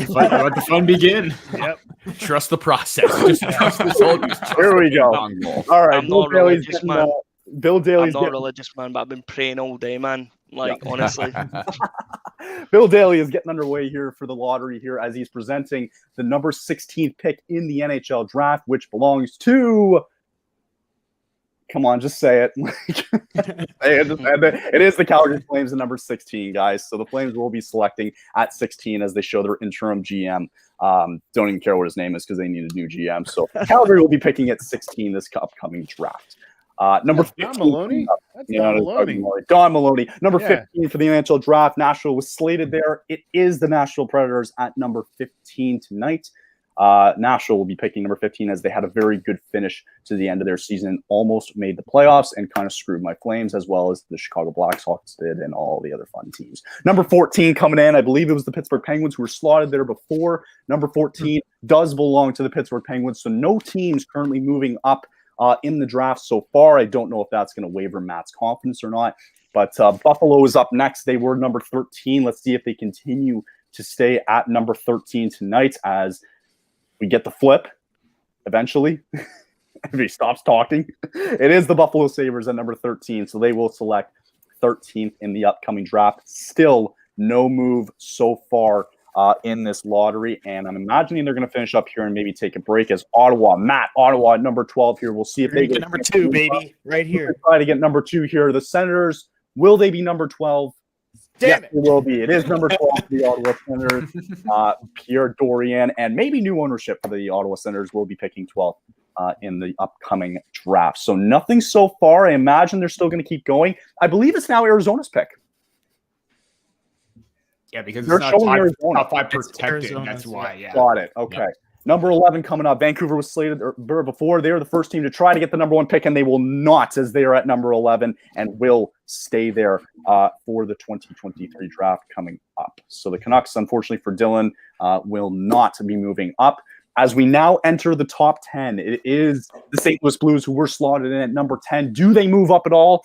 Let the fun begin. Yep. Trust the process. Just trust the soldiers. Here we go. All right. I'm not religious, man. Bill Daly's I'm not religious, man, but I've been praying all day, man. Like, honestly. Bill Daly is getting underway here for the lottery here as he's presenting the number 16th pick in the NHL draft, which belongs to... Come on, just say it. It is the Calgary Flames at number 16, guys. So the Flames will be selecting at 16 as they show their interim GM. Don't even care what his name is because they need a new GM. So Calgary will be picking at 16 this upcoming draft. Number 15. Don Maloney? That's Don Maloney. Don Maloney. Number 15 for the NHL draft. Nashville was slated there. It is the Nashville Predators at number 15 tonight. Nashville will be picking number 15 as they had a very good finish to the end of their season, almost made the playoffs and kind of screwed my Flames as well as the Chicago Blackhawks did and all the other fun teams. Number 14 coming in, I believe it was the Pittsburgh Penguins who were slotted there before. Number 14 does belong to the Pittsburgh Penguins, so no teams currently moving up in the draft so far. I don't know if that's going to waver Matt's confidence or not, but Buffalo is up next. They were number 13. Let's see if they continue to stay at number 13 tonight as we get the flip eventually. If he stops talking, it is the Buffalo Sabres at number 13. So they will select 13th in the upcoming draft. Still no move so far in this lottery. And I'm imagining they're going to finish up here and maybe take a break as Ottawa at number 12 here. We'll see if they get number 2, baby, right here. Try to get number 2 here. The Senators, will they be number 12? Damn it. It will be. It is number 12 for the Ottawa Senators. Pierre Dorian and maybe new ownership for the Ottawa Senators will be picking 12th in the upcoming draft. So nothing so far. I imagine they're still going to keep going. I believe it's now Arizona's pick. Yeah, because they're it's not showing top 5 protected. That's why. Yeah. Got it. Okay. Yeah. Number 11 coming up. Vancouver was slated before. They were the first team to try to get the number 1 pick, and they will not, as they are at number 11 and will stay there for the 2023 draft coming up. So the Canucks, unfortunately for Dylan, will not be moving up. As we now enter the top 10, it is the St. Louis Blues who were slotted in at number 10. Do they move up at all?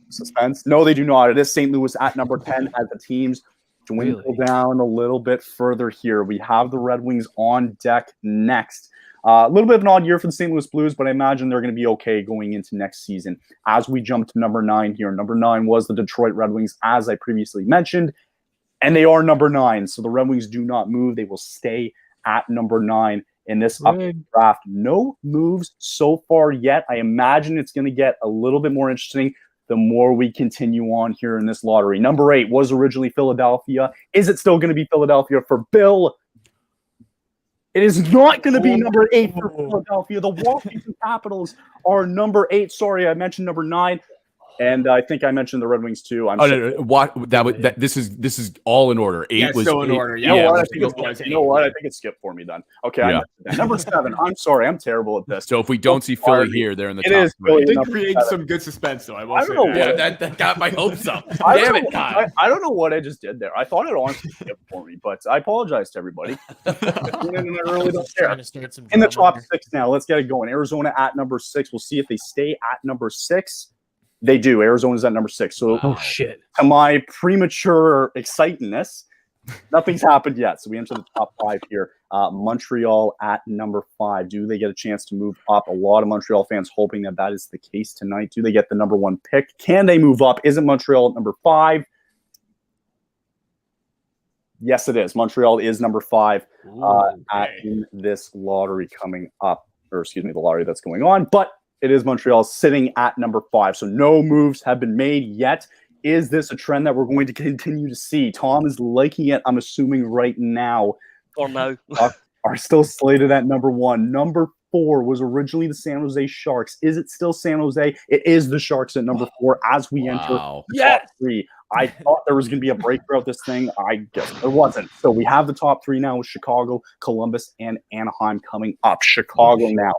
Suspense. No, they do not. It is St. Louis at number 10 as the teams dwindle down a little bit further here. We have the Red Wings on deck next. A little bit of an odd year for the St. Louis Blues, but I imagine they're going to be okay going into next season. As we jump to number 9 here, number 9 was the Detroit Red Wings, as I previously mentioned, and they are number 9. So the Red Wings do not move. They will stay at number 9 in this upcoming draft. No moves so far yet. I imagine it's going to get a little bit more interesting the more we continue on here in this lottery. Number 8 was originally Philadelphia. Is it still going to be Philadelphia for Bill? It is not going to be number 8 for Philadelphia. The Washington Capitals are number 8. Sorry, I mentioned number 9. And I think I mentioned the Red Wings too. This is all in order. 8 was still in 8. order. You know what? I think it skipped for me then. Okay, I missed that. Number 7. I'm sorry, I'm terrible at this. So if we don't see Philly here, they're in the top is 3. It did create some good suspense, though. I don't know. That got my hopes up. Damn it, Kyle. I don't know what I just did there. I thought it honestly skipped for me, but I apologize to everybody. I really don't care. In the top 6 now, let's get it going. Arizona at number 6. We'll see if they stay at number 6. They do. Arizona's at number 6. So, shit. To my premature excitingness, nothing's happened yet. So we enter the top 5 here. Montreal at number 5. Do they get a chance to move up? A lot of Montreal fans hoping that is the case tonight. Do they get the number 1 pick? Can they move up? Isn't Montreal at number 5? Yes, it is. Montreal is number 5 in this lottery coming up. Or excuse me, the lottery that's going on. But it is Montreal sitting at number 5. So no moves have been made yet. Is this a trend that we're going to continue to see? Tom is liking it, I'm assuming, right now. For now. Are still slated at number 1. Number 4 was originally the San Jose Sharks. Is it still San Jose? It is the Sharks at number 4 as we enter the top 3. I thought there was going to be a break throughout this thing. I guess there wasn't. So we have the top 3 now with Chicago, Columbus, and Anaheim coming up. Chicago now.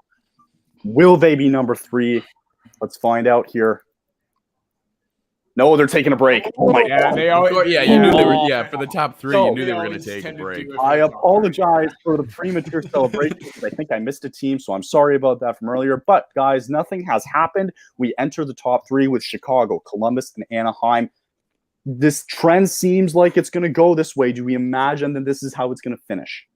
Will they be number 3? Let's find out here. No, they're taking a break. Oh my God. You knew they were. For the top 3, you knew they were going to take a break. I apologize for the premature celebration because I think I missed a team, so I'm sorry about that from earlier. But guys, nothing has happened. We enter the top 3 with Chicago, Columbus, and Anaheim. This trend seems like it's going to go this way. Do we imagine that this is how it's going to finish?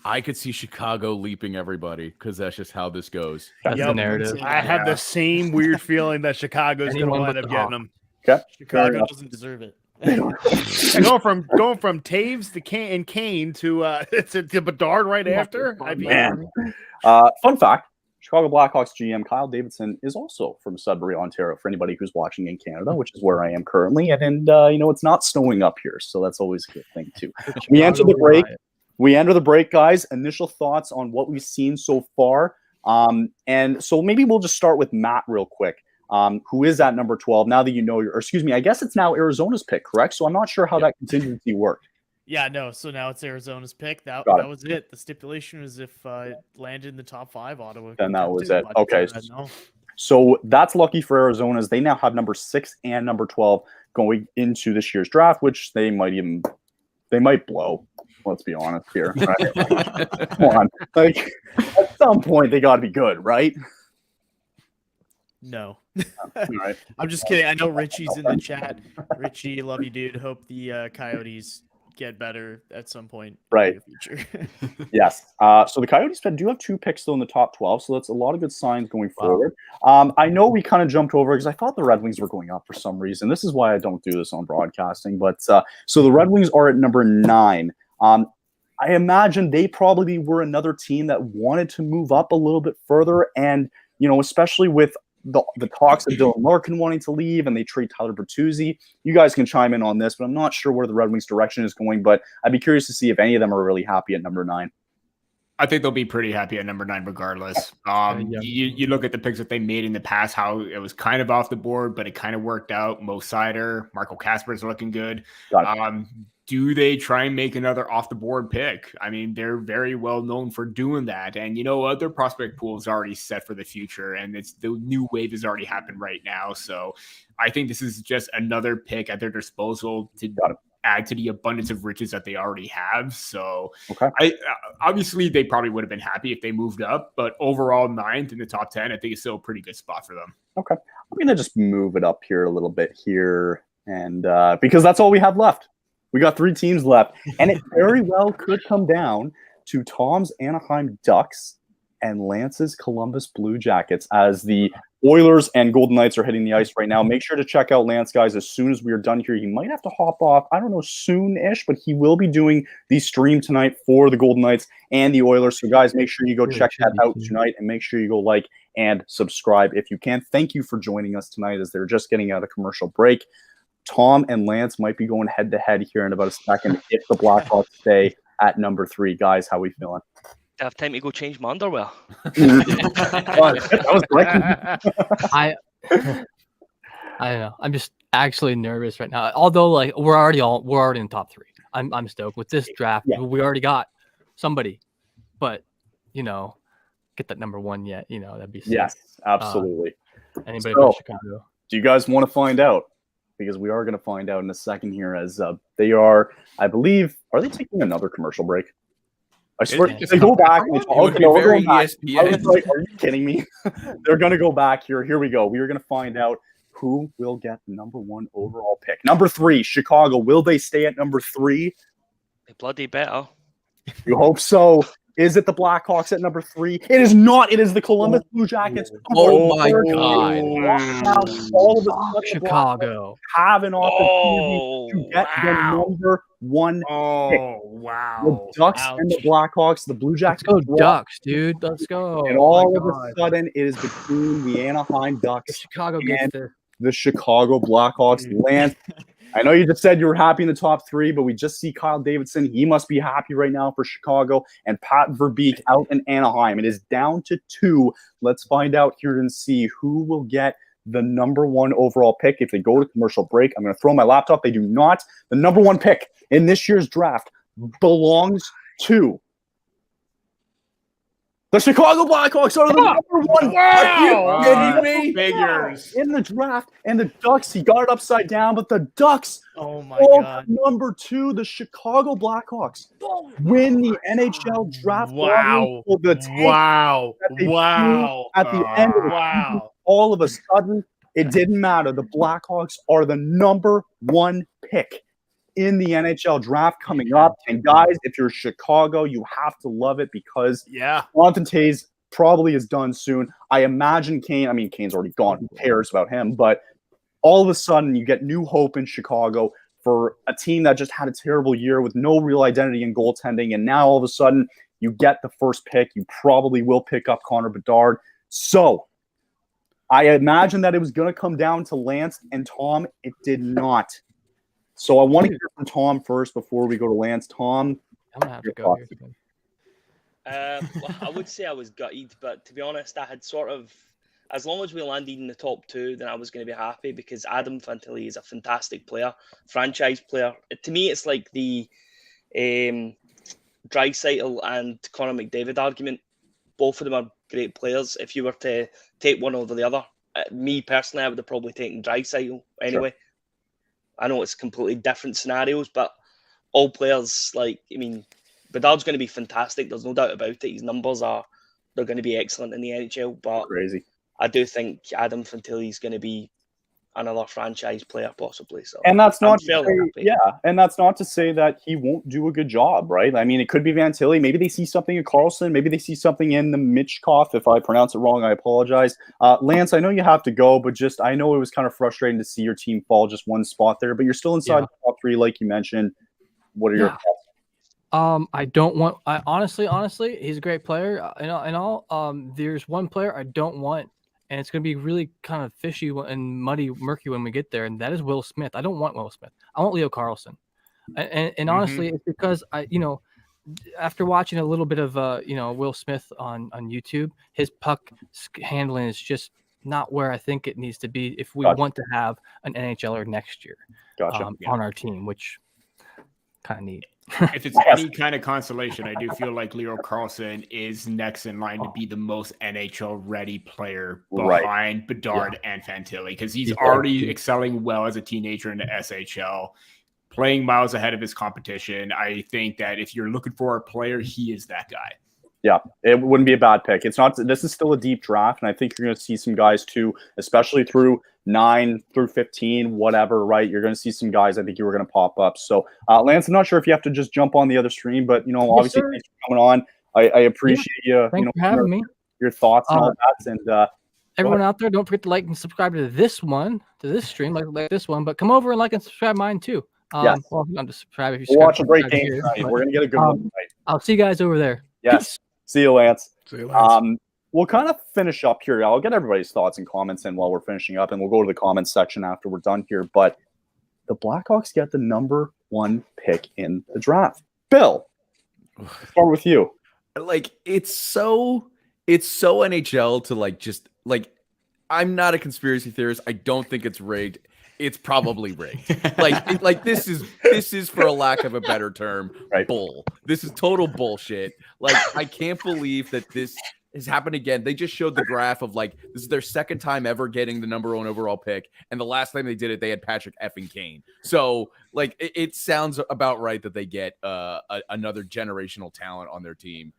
I could see Chicago leaping everybody because that's just how this goes. That's the narrative. I have the same weird feeling that Chicago's going to wind up getting them. Okay. Chicago doesn't deserve it. going from Taves to Kane to Bedard right after. Fun fact: Chicago Blackhawks GM Kyle Davidson is also from Sudbury, Ontario. For anybody who's watching in Canada, which is where I am currently, and it's not snowing up here, so that's always a good thing too. We enter the break. Guys. Initial thoughts on what we've seen so far. And so maybe we'll just start with Matt real quick, who is at number 12. Now that I guess it's now Arizona's pick, correct? So I'm not sure how that contingency worked. Yeah, no. So now it's Arizona's pick. That was it. The stipulation was if it landed in the top 5, Ottawa. Then that was it. Okay. So that's lucky for Arizona, as they now have number 6 and number 12 going into this year's draft, which they might blow. Let's be honest here. Right? Come on. Like, at some point, they got to be good, right? No. All right. I'm just kidding. I know Richie's in the chat. Richie, love you, dude. Hope the Coyotes get better at some point in the future. Yes. So the Coyotes do have 2 picks still in the top 12, so that's a lot of good signs going forward. I know we kind of jumped over because I thought the Red Wings were going up for some reason. This is why I don't do this on broadcasting. But so the Red Wings are at number 9. I imagine they probably were another team that wanted to move up a little bit further, and especially with the talks of Dylan Larkin wanting to leave, and they trade Tyler Bertuzzi. You guys can chime in on this, but I'm not sure where the Red Wings' direction is going. But I'd be curious to see if any of them are really happy at number 9. I think they'll be pretty happy at number 9 regardless. You look at the picks that they made in the past, how it was kind of off the board, but it kind of worked out. Mo Seider, Marco Kasper's looking good. Do they try and make another off-the-board pick? I mean, they're very well known for doing that. And you know what? Their prospect pool is already set for the future, and the new wave has already happened right now. So I think this is just another pick at their disposal to add to the abundance of riches that they already have. So obviously they probably would have been happy if they moved up, but overall 9th in the top 10, I think it's still a pretty good spot for them. Okay. I'm going to just move it up here a little bit here, and because that's all we have left. We got 3 teams left, and it very well could come down to Tom's Anaheim Ducks and Lance's Columbus Blue Jackets as the Oilers and Golden Knights are hitting the ice right now. Make sure to check out Lance, guys, as soon as we are done here. He might have to hop off, I don't know, soon-ish, but he will be doing the stream tonight for the Golden Knights and the Oilers. So, guys, make sure you go check that out tonight, and make sure you go like and subscribe if you can. Thank you for joining us tonight as they're just getting out of commercial break. Tom and Lance might be going head-to-head here in about a second if the Blackhawks stay at number 3. Guys, how we feeling? I have time to go change my underwear. That was quick. I don't know. I'm just actually nervous right now. Although, like, we're already in the top 3. I'm stoked with this draft. Yeah. We already got somebody, but get that number 1 yet. That'd be sick. Yes, absolutely. Anybody So, from Chicago? do you guys want to find out? Because we are going to find out in a second here as they are, I believe, are they taking another commercial break? I swear, they go back. And we're going back. I was like, are you kidding me? They're going to go back here. Here we go. We are going to find out who will get the number 1 overall pick. Number 3, Chicago. Will they stay at number 3? They bloody better. You hope so. Is it the Blackhawks at number 3? It is not. It is the Columbus Blue Jackets. Oh my God. All of a sudden, Chicago have an opportunity to get the number 1 pick. Oh, wow. The Ducks and the Blackhawks, the Blue Jackets. Let's go Ducks, dude. Let's go. And all of a sudden, it is between the Anaheim Ducks Chicago gets and there. the Chicago Blackhawks. Lance, I know you just said you were happy in the top 3, but we just see Kyle Davidson. He must be happy right now for Chicago, and Pat Verbeek out in Anaheim. It is down to 2. Let's find out here and see who will get the number 1 overall pick. If they go to commercial break, I'm going to throw my laptop. They do not. The number 1 pick in this year's draft belongs to the Chicago Blackhawks. Are the number 1. Wow. Are you kidding me? Figures. In the draft, and the Ducks, he got it upside down, but the Ducks, Oh my fall god. to number 2. The Chicago Blackhawks win the NHL Draft Lottery for the tank Wow. that they Wow. threw at the end of the season. Wow. All of a sudden, it didn't matter. The Blackhawks are the number 1 pick in the NHL draft coming up. And guys, if you're Chicago, you have to love it because Yeah. Jonathan Toews probably is done soon. I imagine Kane's already gone. Who cares about him? But all of a sudden, you get new hope in Chicago for a team that just had a terrible year with no real identity in goaltending. And now all of a sudden, you get the first pick. You probably will pick up Connor Bedard. So I imagine that it was going to come down to Lance and Tom. It did not. So I want to hear from Tom first before we go to Lance. Tom, I'm gonna have to your go thoughts? here. Well, I would say I was gutted, but to be honest, I had sort of, as long as we landed in the top 2, then I was going to be happy because Adam Fantilli is a fantastic player, franchise player. To me, it's like the Draisaitl and Connor McDavid argument. Both of them are great players. If you were to take one over the other, me personally, I would have probably taken Draisaitl anyway. Sure. I know it's completely different scenarios, but all players, Bedard's going to be fantastic. There's no doubt about it. His numbers they're going to be excellent in the NHL, but Crazy. I do think Adam Fantilli is going to be another franchise player possibly. So, and that's not and that's not to say that he won't do a good job, right? I mean, it could be Fantilli. Maybe they see something in Carlson. Maybe they see something in the Mitchkoff. If I pronounce it wrong, I apologize. Lance, I know you have to go, but I know it was kind of frustrating to see your team fall just 1 spot there, but you're still inside the top 3, like you mentioned. What are your thoughts? Honestly, he's a great player. There's one player I don't want, and it's going to be really kind of fishy and murky when we get there, and that is Will Smith. I don't want Will Smith. I want Leo Carlson. And honestly, it's because after watching a little bit of Will Smith on YouTube, his puck handling is just not where I think it needs to be if we want to have an NHLer next year on our team, which kind of neat. If it's any kind of consolation, I do feel like Leo Carlson is next in line to be the most NHL ready player behind Bedard and Fantilli, because he's already excelling well as a teenager in the SHL, playing miles ahead of his competition. I think that if you're looking for a player, he is that guy. Yeah, it wouldn't be a bad pick. It's not. This is still a deep draft, and I think you're going to see some guys too, especially through 9 through 15, whatever. Right, you're going to see some guys. I think you were going to pop up. So, Lance, I'm not sure if you have to just jump on the other stream, but obviously thanks for coming on. I appreciate you. Thanks for having me. Your thoughts and all that. And everyone out there, don't forget to like and subscribe to this stream, like this one. But come over and like and subscribe mine too. Yes. Well, I'm to subscribe if you we'll watch a great subscribe game here, tonight. but, We're gonna get a good one tonight. I'll see you guys over there. Yes. See you, Lance. See you, Lance. We'll kind of finish up here. I'll get everybody's thoughts and comments in while we're finishing up, and we'll go to the comments section after we're done here. But the Blackhawks get the number 1 pick in the draft. Bill, let's start with you. Like, it's so NHL to I'm not a conspiracy theorist. I don't think it's rigged. It's probably rigged. This is for a lack of a better term, right. Bull. This is total bullshit. Like, I can't believe that this has happened again. They just showed the graph of this is their second time ever getting the number 1 overall pick, and the last time they did it, they had Patrick effing Kane. So it sounds about right that they get another generational talent on their team.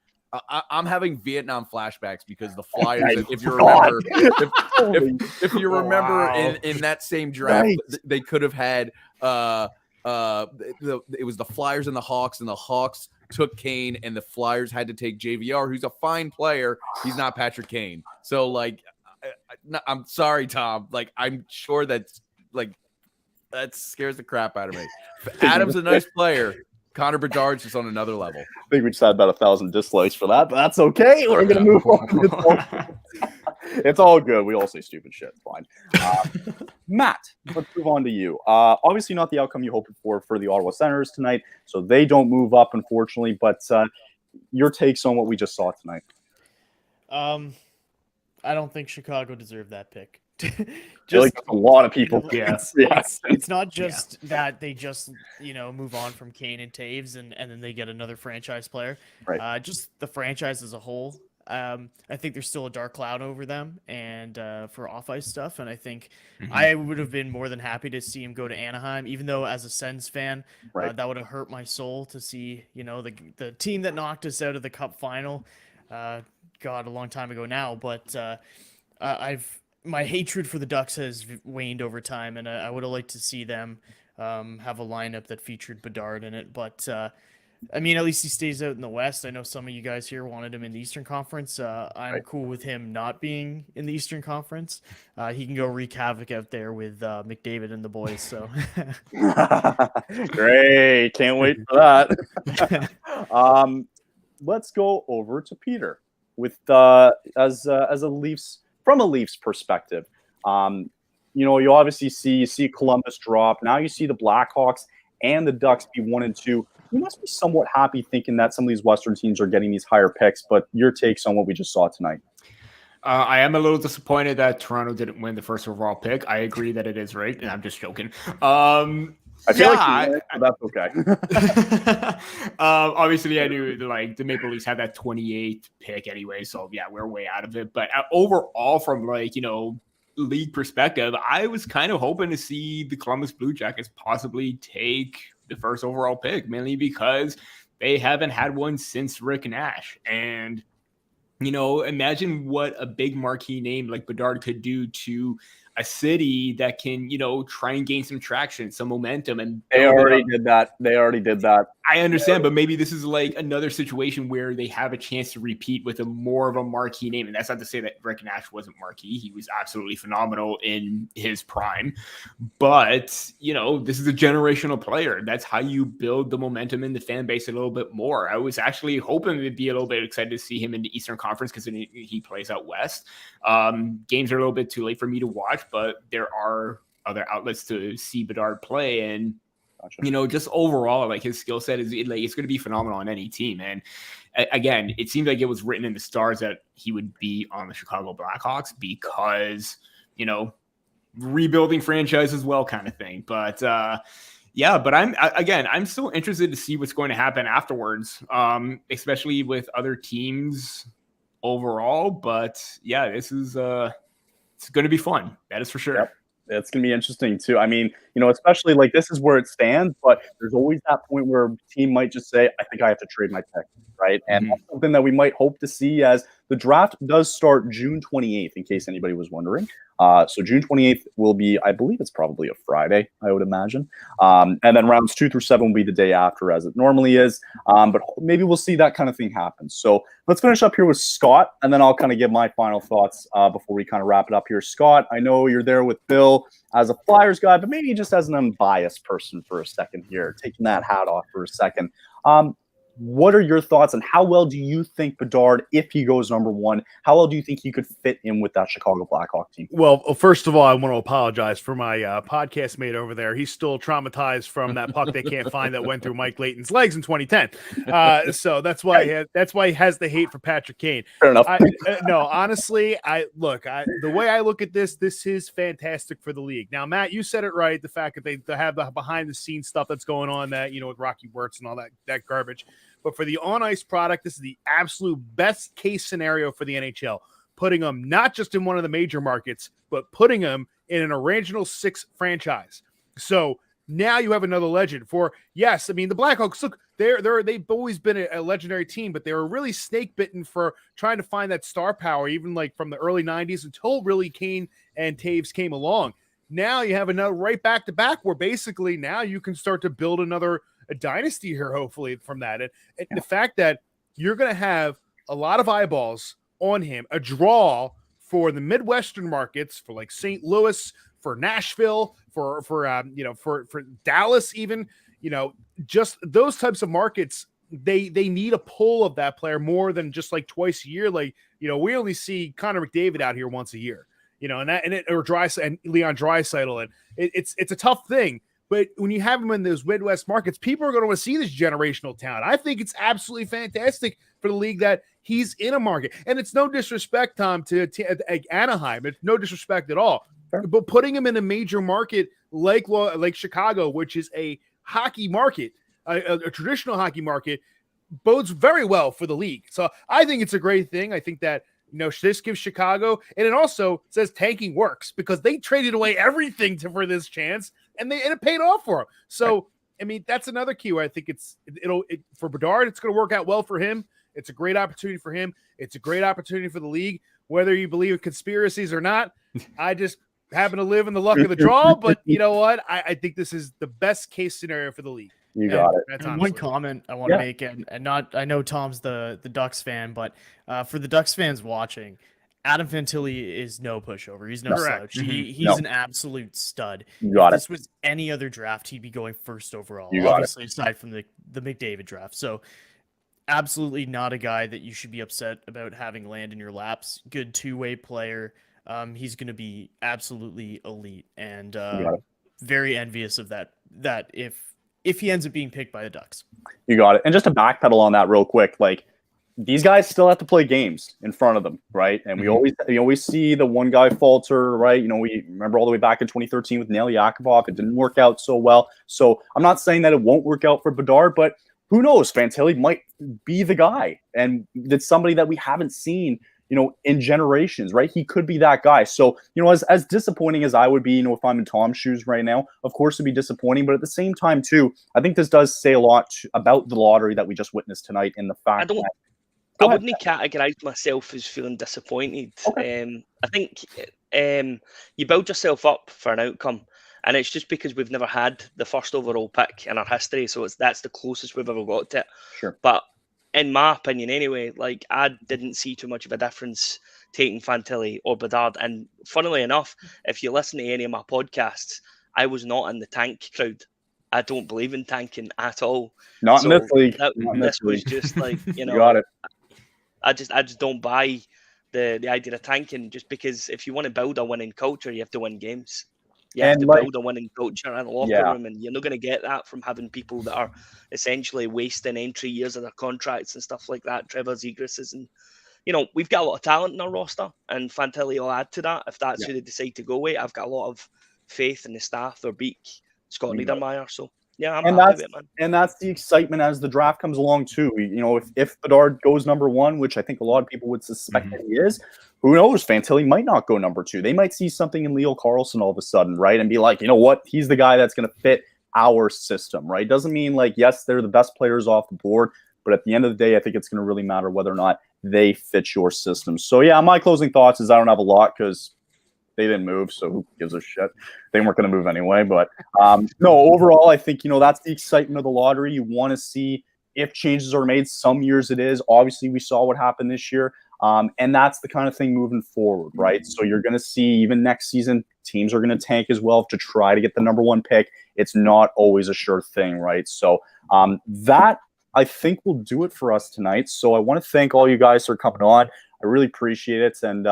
I'm having Vietnam flashbacks because the Flyers, if you remember, if you remember in that same draft, they could have had it was the Flyers and the Hawks took Kane, and the Flyers had to take JVR, who's a fine player. He's not Patrick Kane. So I'm sorry, Tom. I'm sure that scares the crap out of me. Adam's a nice player. Connor Bedard's just on another level. I think we just had about 1,000 dislikes for that, but that's okay. We're going to move on. It's all good. We all say stupid shit. It's fine. Matt, let's move on to you. Obviously not the outcome you hoped for the Ottawa Senators tonight, so they don't move up, unfortunately, but your takes on what we just saw tonight. I don't think Chicago deserved that pick. Just a lot of people. Yes. It's not just that they just move on from Kane and Taves and then they get another franchise player. Right. Just the franchise as a whole. I think there's still a dark cloud over them and for off-ice stuff. And I think I would have been more than happy to see him go to Anaheim, even though as a Sens fan, that would have hurt my soul to see the team that knocked us out of the Cup final. A long time ago now, but my hatred for the Ducks has waned over time, and I would have liked to see them have a lineup that featured Bedard in it. But at least he stays out in the West. I know some of you guys here wanted him in the Eastern Conference. I'm cool with him not being in the Eastern Conference. He can go wreak havoc out there with McDavid and the boys. So great, can't wait for that. Let's go over to Peter with as a Leafs. From a Leafs perspective, you obviously see Columbus drop. Now you see the Blackhawks and the Ducks be 1 and 2. You must be somewhat happy thinking that some of these Western teams are getting these higher picks, but your takes on what we just saw tonight. I am a little disappointed that Toronto didn't win the first overall pick. I agree that it is rigged, and I'm just joking. I feel that's okay. Obviously, I knew the Maple Leafs had that 28th pick anyway, so yeah, we're way out of it. But overall, from league perspective, I was kind of hoping to see the Columbus Blue Jackets possibly take the first overall pick, mainly because they haven't had one since Rick Nash. And imagine what a big marquee name like Bedard could do to a city that can, try and gain some traction, some momentum. And they already did that. I understand, but maybe this is another situation where they have a chance to repeat with more of a marquee name. And that's not to say that Rick Nash wasn't marquee. He was absolutely phenomenal in his prime. But, this is a generational player. That's how you build the momentum in the fan base a little bit more. I was actually hoping to be a little bit excited to see him in the Eastern Conference because he plays out West. Games are a little bit too late for me to watch, but there are other outlets to see Bedard play. And just overall, his skill set is it's going to be phenomenal on any team. And again, it seems like it was written in the stars that he would be on the Chicago Blackhawks because, rebuilding franchise as well kind of thing. But but I'm still interested to see what's going to happen afterwards, especially with other teams overall. But yeah, this is it's going to be fun. That is for sure. Yep. It's going to be interesting too. Especially this is where it stands, but there's always that point where a team might just say, I think I have to trade my pick, right? And that's something that we might hope to see as the draft does start June 28th, in case anybody was wondering. So June 28th will be, I believe it's probably a Friday, I would imagine. And then rounds 2 through 7 will be the day after, as it normally is. But maybe we'll see that kind of thing happen. So let's finish up here with Scott, and then I'll kind of give my final thoughts before we kind of wrap it up here. Scott, I know you're there with Bill as a Flyers guy, but maybe just as an unbiased person for a second here, taking that hat off for a second. What are your thoughts, and how well do you think Bedard, if he goes number 1, how well do you think he could fit in with that Chicago Blackhawk team? Well, first of all, I want to apologize for my podcast mate over there. He's still traumatized from that puck they can't find that went through Mike Layton's legs in 2010. So that's why he has the hate for Patrick Kane. Fair enough. No, honestly, the way I look at this is fantastic for the league. Now, Matt, you said it right. The fact that they have the behind the scenes stuff that's going on, that with Rocky Wirtz and all that garbage. But for the on-ice product, this is the absolute best case scenario for the NHL, putting them not just in one of the major markets, but putting them in an original 6 franchise. So now you have another legend for, yes, I mean, the Blackhawks, look, they've always been a legendary team, but they were really snake-bitten for trying to find that star power, even like from the early 90s until really Kane and Taves came along. Now you have another right back-to-back where basically now you can start to build a dynasty here, hopefully, from that. And the fact that you're going to have a lot of eyeballs on him, a draw for the Midwestern markets, for like St. Louis, for Nashville, for Dallas, even, just those types of markets, they need a pull of that player more than just like twice a year. Like, we only see Connor McDavid out here once a year, or Leon Draisaitl, and it's a tough thing. But when you have them in those Midwest markets, people are going to want to see this generational talent. I think it's absolutely fantastic for the league that he's in a market. And it's no disrespect, Tom, to Anaheim. It's no disrespect at all. Sure. But putting him in a major market like Chicago, which is a hockey market, a traditional hockey market, bodes very well for the league. So I think it's a great thing. I think that this gives Chicago, and it also says tanking works because they traded away everything for this chance, and it paid off for them. So, I mean, that's another key where I think for Bedard, it's going to work out well for him. It's a great opportunity for him. It's a great opportunity for the league, whether you believe in conspiracies or not. I just happen to live in the luck of the draw, but you know what? I think this is the best case scenario for the league. You got it. And one comment I want to make, and not, I know Tom's the Ducks fan, but for the Ducks fans watching, Adam Fantilli is no pushover. He's no slouch. He's an absolute stud. You got if this was any other draft, he'd be going first overall. Obviously, aside from the McDavid draft. So absolutely not a guy that you should be upset about having land in your laps. Good two-way player. He's going to be absolutely elite, and very envious of that if he ends up being picked by the Ducks. You got it. And just to backpedal on that real quick, like, these guys still have to play games in front of them, right? And we always see the one guy falter, right? We remember all the way back in 2013 with Nail Yakupov. It didn't work out so well. So I'm not saying that it won't work out for Bedard, but who knows? Fantilli might be the guy. And it's somebody that we haven't seen, in generations, right? He could be that guy. So, as disappointing as I would be, if I'm in Tom's shoes right now, of course it'd be disappointing. But at the same time, too, I think this does say a lot about the lottery that we just witnessed tonight in the fact that I wouldn't categorize myself as feeling disappointed. Okay. I think you build yourself up for an outcome, and it's just because we've never had the first overall pick in our history, so that's the closest we've ever got to it. Sure. But in my opinion, anyway, like, I didn't see too much of a difference taking Fantilli or Bedard. And funnily enough, if you listen to any of my podcasts, I was not in the tank crowd. I don't believe in tanking at all. Not in this league. This was just like, you got it. I just don't buy the idea of tanking, just because if you want to build a winning culture, you have to win games. You have to build a winning culture in the locker room, and you're not going to get that from having people that are essentially wasting entry years of their contracts and stuff like that. Trevor Zegras and we've got a lot of talent in our roster, and Fantilli will add to that if that's who they decide to go with. I've got a lot of faith in the staff, their beak, Scott Niedermayer. So I'm happy with it, man. And that's the excitement as the draft comes along too. If Bedard goes number 1, which I think a lot of people would suspect that he is, who knows? Fantilli might not go number 2. They might see something in Leo Carlsson all of a sudden, right? And be like, you know what? He's the guy that's going to fit our system, right? Doesn't mean like, yes, they're the best players off the board, but at the end of the day, I think it's going to really matter whether or not they fit your system. So yeah, my closing thoughts is I don't have a lot because they didn't move, so who gives a shit? They weren't going to move anyway. But no, overall, I think, that's the excitement of the lottery. You want to see if changes are made. Some years it is. Obviously, we saw what happened this year. And that's the kind of thing moving forward, right? So you're going to see even next season, teams are going to tank as well to try to get the number one pick. It's not always a sure thing, right? So that, I think, will do it for us tonight. So I want to thank all you guys for coming on. I really appreciate it. And,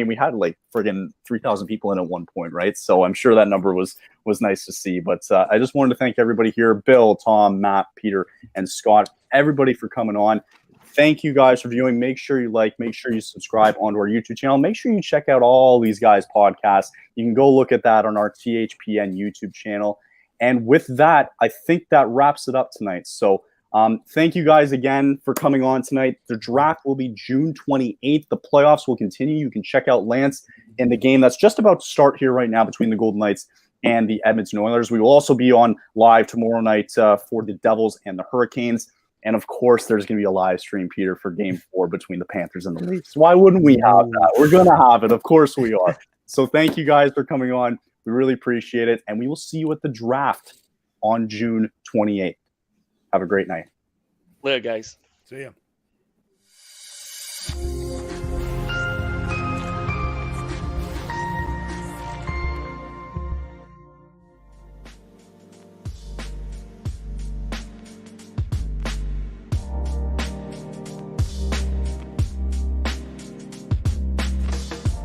we had like friggin' 3,000 people in at one point, right? So I'm sure that number was nice to see. But I just wanted to thank everybody here, Bill, Tom, Matt, Peter, and Scott, everybody for coming on. Thank you guys for viewing. Make sure you like, make sure you subscribe onto our YouTube channel. Make sure you check out all these guys' podcasts. You can go look at that on our THPN YouTube channel. And with that, I think that wraps it up tonight. So thank you guys again for coming on tonight. The draft will be June 28th. The playoffs will continue. You can check out Lance in the game that's just about to start here right now between the Golden Knights and the Edmonton Oilers. We will also be on live tomorrow night for the Devils and the Hurricanes. And of course, there's going to be a live stream, Peter, for Game 4 between the Panthers and the Leafs. Why wouldn't we have that? We're going to have it. Of course we are. So thank you guys for coming on. We really appreciate it. And we will see you at the draft on June 28th. Have a great night. Later, guys. See ya.